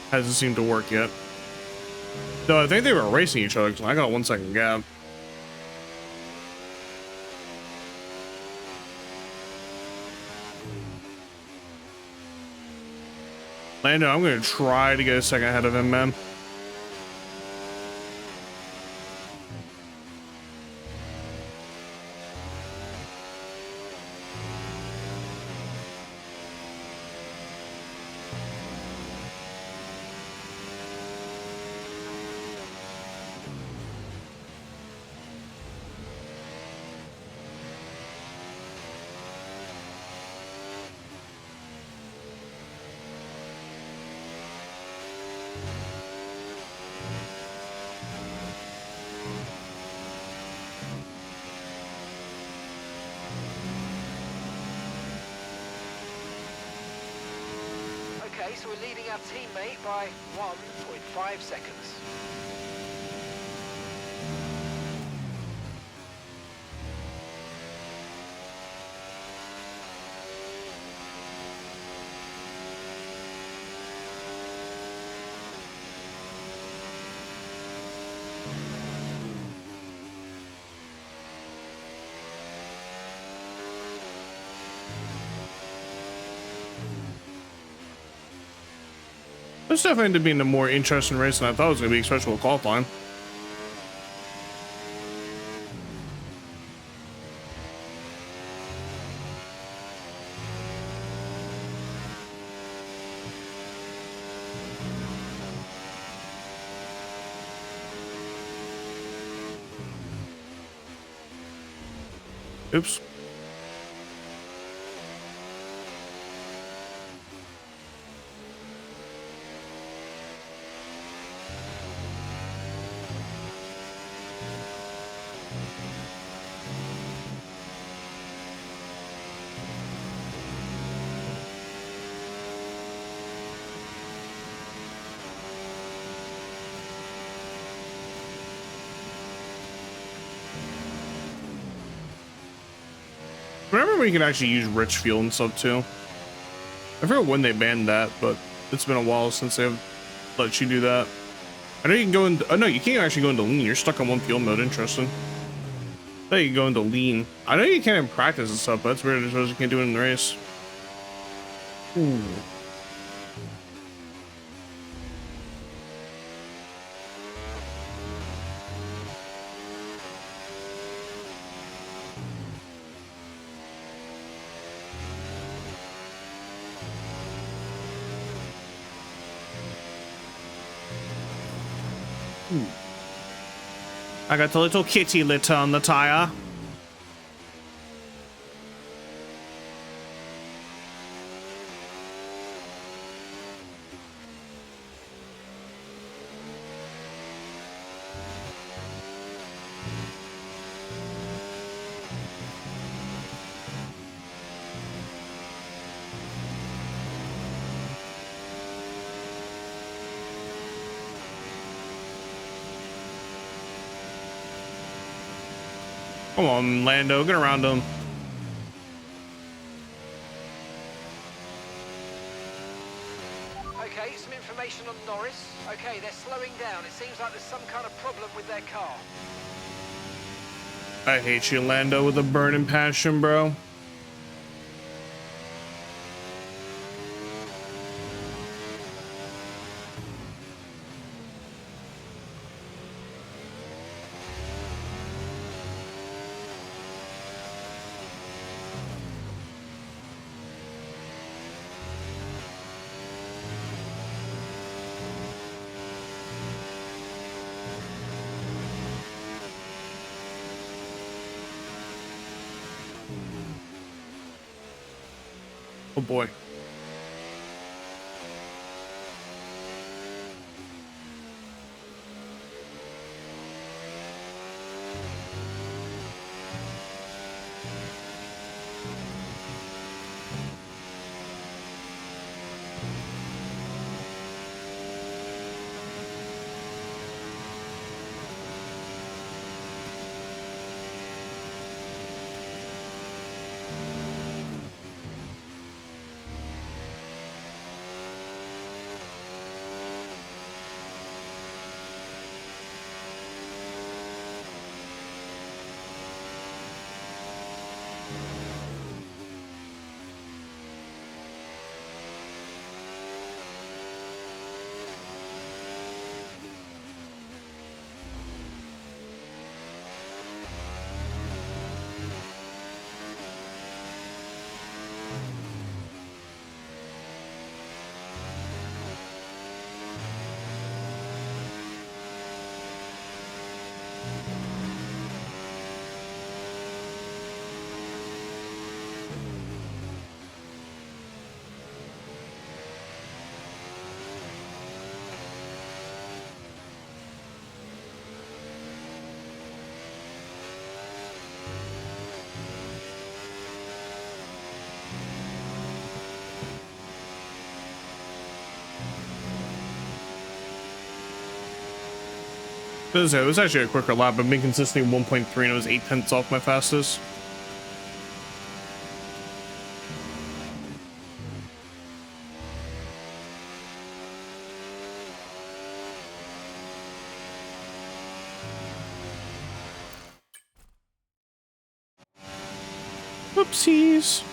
hasn't seemed to work yet. Though I think they were racing each other because I got a 1 second gap. Lando, I'm gonna try to get a second ahead of him, man. Okay, so we're leading our teammate by 1.5 seconds. This definitely ended up being a more interesting race than I thought it was going to be, especially with qualifying. Oops. Remember when you could actually use rich fuel and stuff too? I forget when they banned that, but it's been a while since they've let you do that. I know you can go into, oh no, you can't actually go into lean. You're stuck on one fuel mode. Interesting. I thought you could go into lean. I know you can in practice and stuff, but that's weird. I suppose you can't do it in the race. Ooh. I got the little kitty litter on the tire. Come on, Lando, get around him. Okay, some information on Norris. Okay, they're slowing down. It seems like there's some kind of problem with their car. I hate you, Lando, with a burning passion, bro. Oh boy. It was actually a quicker lap. I've been consistently 1.3 and it was 0.8 off my fastest. Whoopsies.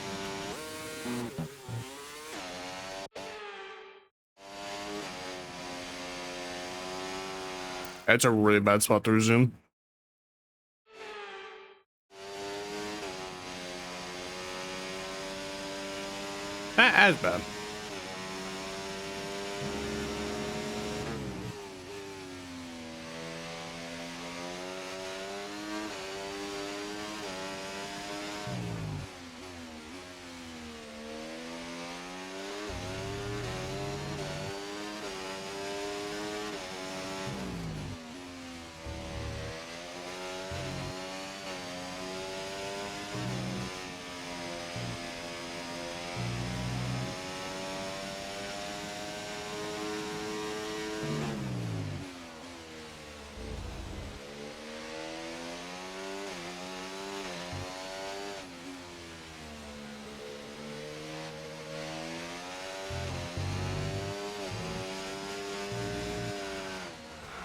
That's a really bad spot to resume. Not as bad.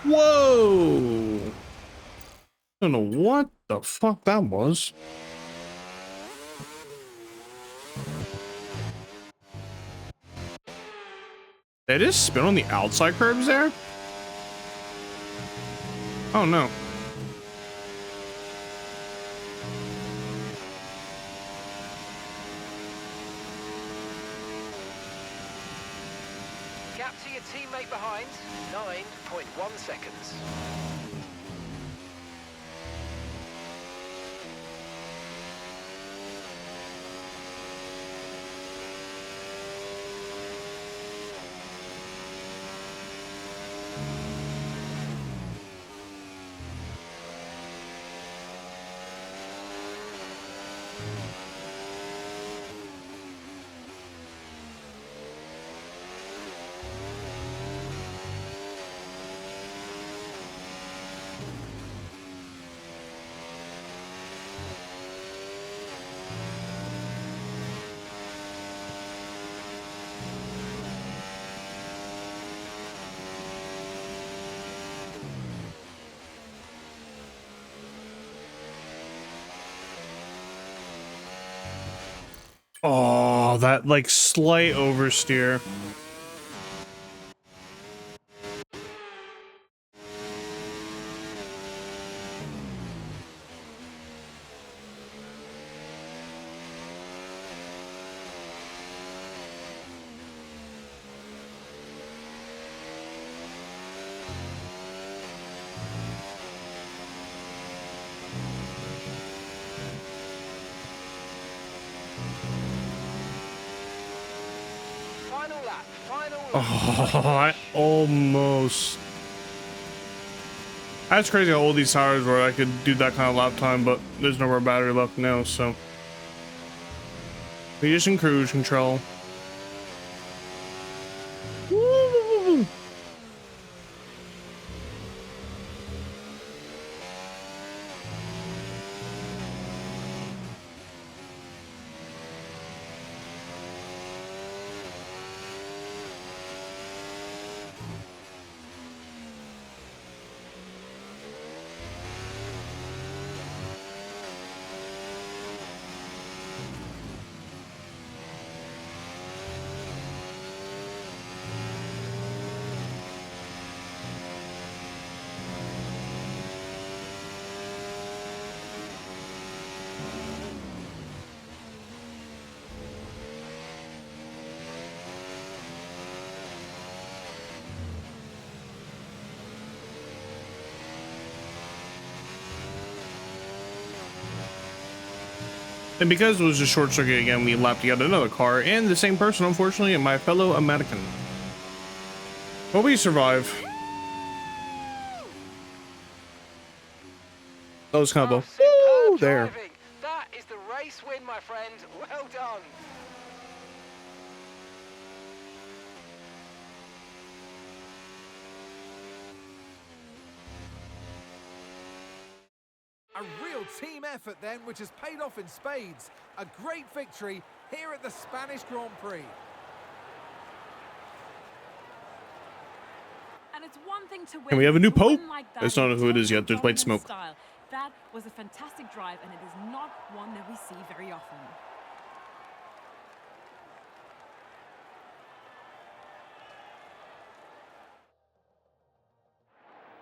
Whoa! I don't know what the fuck that was. They just spin on the outside curbs there? Oh no. Gap to your teammate behind, 9.1 seconds. Oh, that like slight oversteer. Final lap, final lap. Oh, I almost. That's crazy how old these tires were. I could do that kind of lap time, but there's no more battery left now, so. We just in cruise control. Woo! And because it was a short circuit again, we lapped yet another car and the same person, unfortunately, and my fellow American. But we survive. That was kind of a superb woo there. driving. That is the race win, my friend. Well done. A real team effort then, which has paid off in spades. A great victory here at the Spanish Grand Prix. And it's one thing to win. And we have a new to win pope. like that Let's not know in who it is total yet. There's white dominant smoke. style. That was a fantastic drive, and it is not one that we see very often.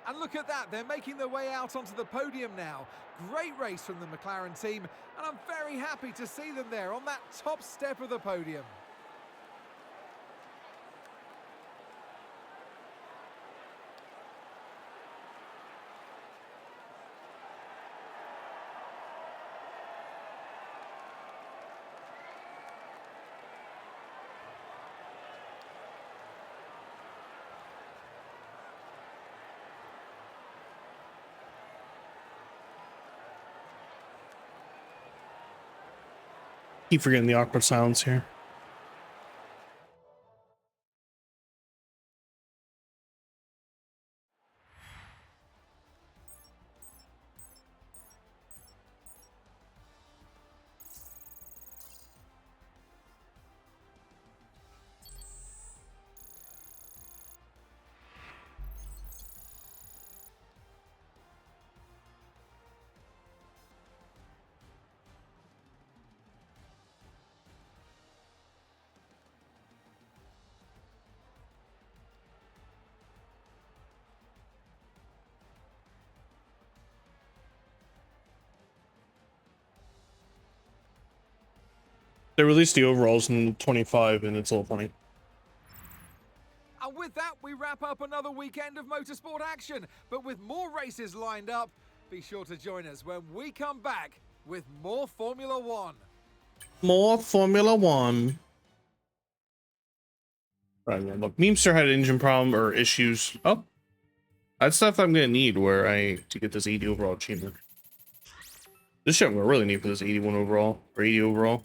And look at that, they're making their way out onto the podium now. Great race from the McLaren team, and I'm very happy to see them there on that top step of the podium. Keep forgetting the awkward sounds here. They released the overalls in 25, and it's a little funny. And with that, we wrap up another weekend of motorsport action. But with more races lined up, be sure to join us when we come back with more Formula One. More Formula One. Right, yeah, look, Memester had an engine problem or issues. Oh, that's stuff I'm gonna need to get this 80 overall achievement. This shit I'm gonna really need for this 81 overall or 80 overall.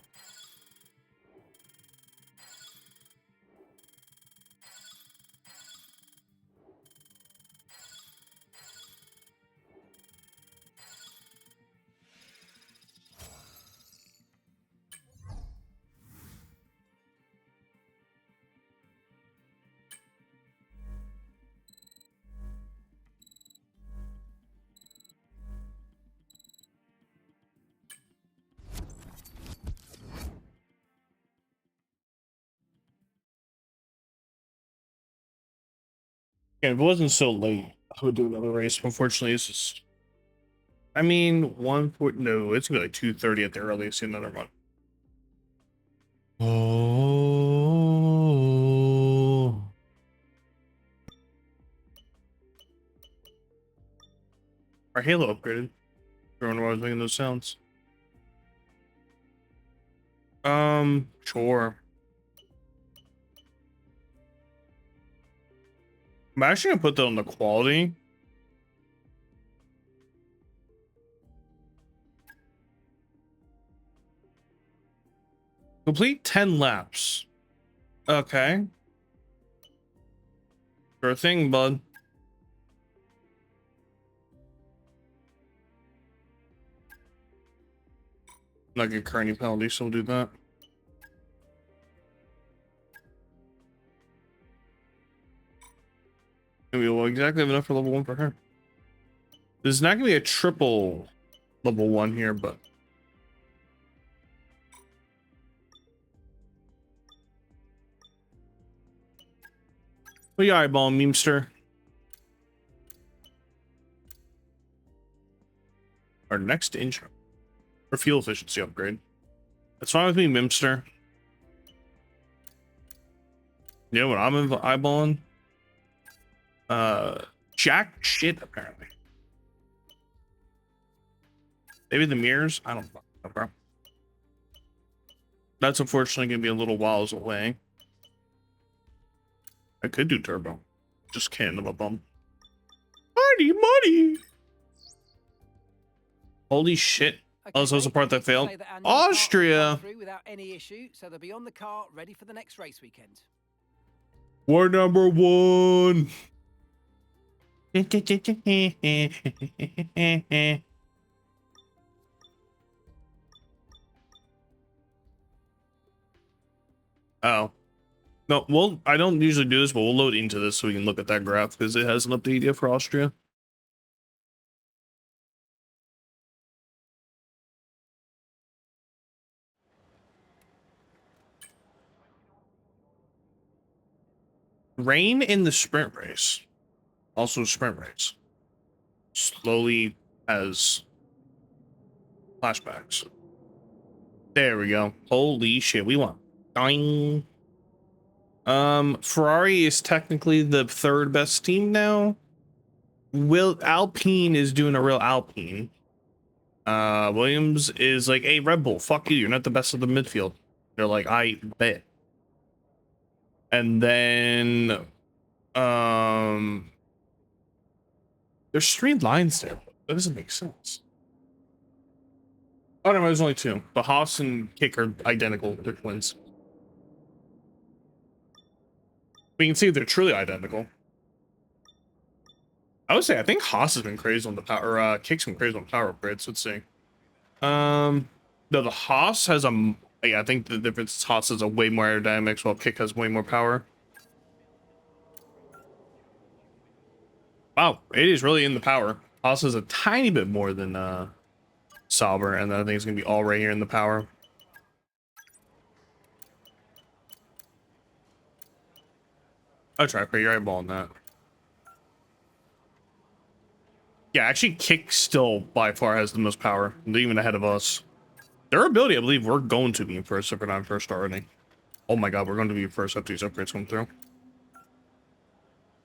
Yeah, if it wasn't so late, I would do another race. Unfortunately, it's just. I mean, no, it's gonna be like 2:30 at the earliest. Another one. Oh. Our Halo upgraded. I wonder why I was making those sounds. Sure. I'm actually gonna put that on the quality. Complete 10 laps. Okay. Sure thing, bud. Not get current penalty, so we'll do that. We will exactly have enough for level 1 for her. There's not gonna be a triple level 1 here, but we eyeball Memester. Our next engine or fuel efficiency upgrade. That's fine with me, Memester. You know what I'm eyeballing? Jack shit, apparently. Maybe the mirrors? I don't know, bro. That's unfortunately gonna be a little whiles away. I could do turbo. Just can't, I'm a bum. I need money! Holy shit. Oh, so was the part that failed. Austria! Without any issue, so they'll be on the car ready for the next race weekend. War number 1. Oh. No, well, I don't usually do this, but we'll load into this so we can look at that graph because it has an update yet for Austria. Rain in the sprint race. Also sprint race. Slowly has flashbacks. There we go. Holy shit, we won. Ding. Ferrari is technically the 3rd best team now. Alpine is doing a real Alpine. Williams is like, hey, Red Bull, fuck you, you're not the best of the midfield. They're like, I bet. And then there's 3 lines there. That doesn't make sense. Oh no, there's only 2. The Haas and Kick are identical. They're twins. We can see they're truly identical. I would say I think Haas has been crazy on the power. Kick's been crazy on power upgrades. Let's see. No, the Haas has a. Yeah, I think the difference is Haas has a way more aerodynamics, while Kick has way more power. Wow, it is really in the power. Haas is a tiny bit more than Sauber, and then I think it's gonna be all right here in the power. I'll try for your eyeball on that. Yeah, actually, Kick still by far has the most power, even ahead of us. Durability, I believe we're going to be in first if we're not in first already. Oh my god, we're going to be first after these upgrades come through.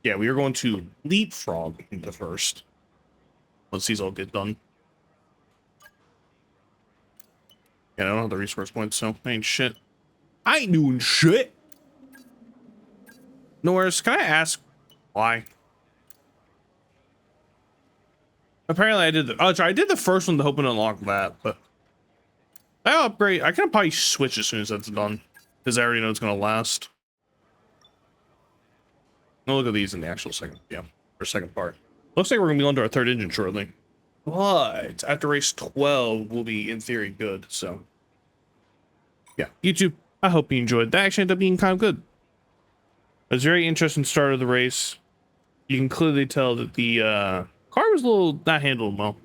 Yeah, we are going to leapfrog into first. Once these all get done. Yeah, I don't have the resource points, so I ain't shit. I ain't doing shit. Norris, can I ask why? Apparently I did the I did the first one to hope and unlock that, but that upgrade I can probably switch as soon as that's done. Because I already know it's gonna last. I'll look at these in the actual second, or second part. Looks like we're gonna be on to our third engine shortly. But after race 12 will be in theory good, so yeah. YouTube, I hope you enjoyed. That actually ended up being kind of good. It was a very interesting start of the race. You can clearly tell that the car was a little not handled well.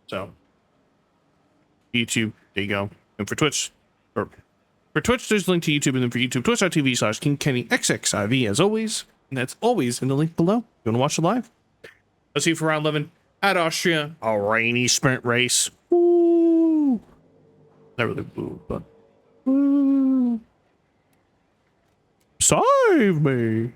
So YouTube, there you go. And for Twitch, or for Twitch, there's a link to YouTube, and then for YouTube, twitch.tv/KingKennyXXIV as always. And that's always in the link below. You want to watch it live? I'll see you for round 11 at Austria. A rainy sprint race. Woo! Not really boo, but woo! Save me!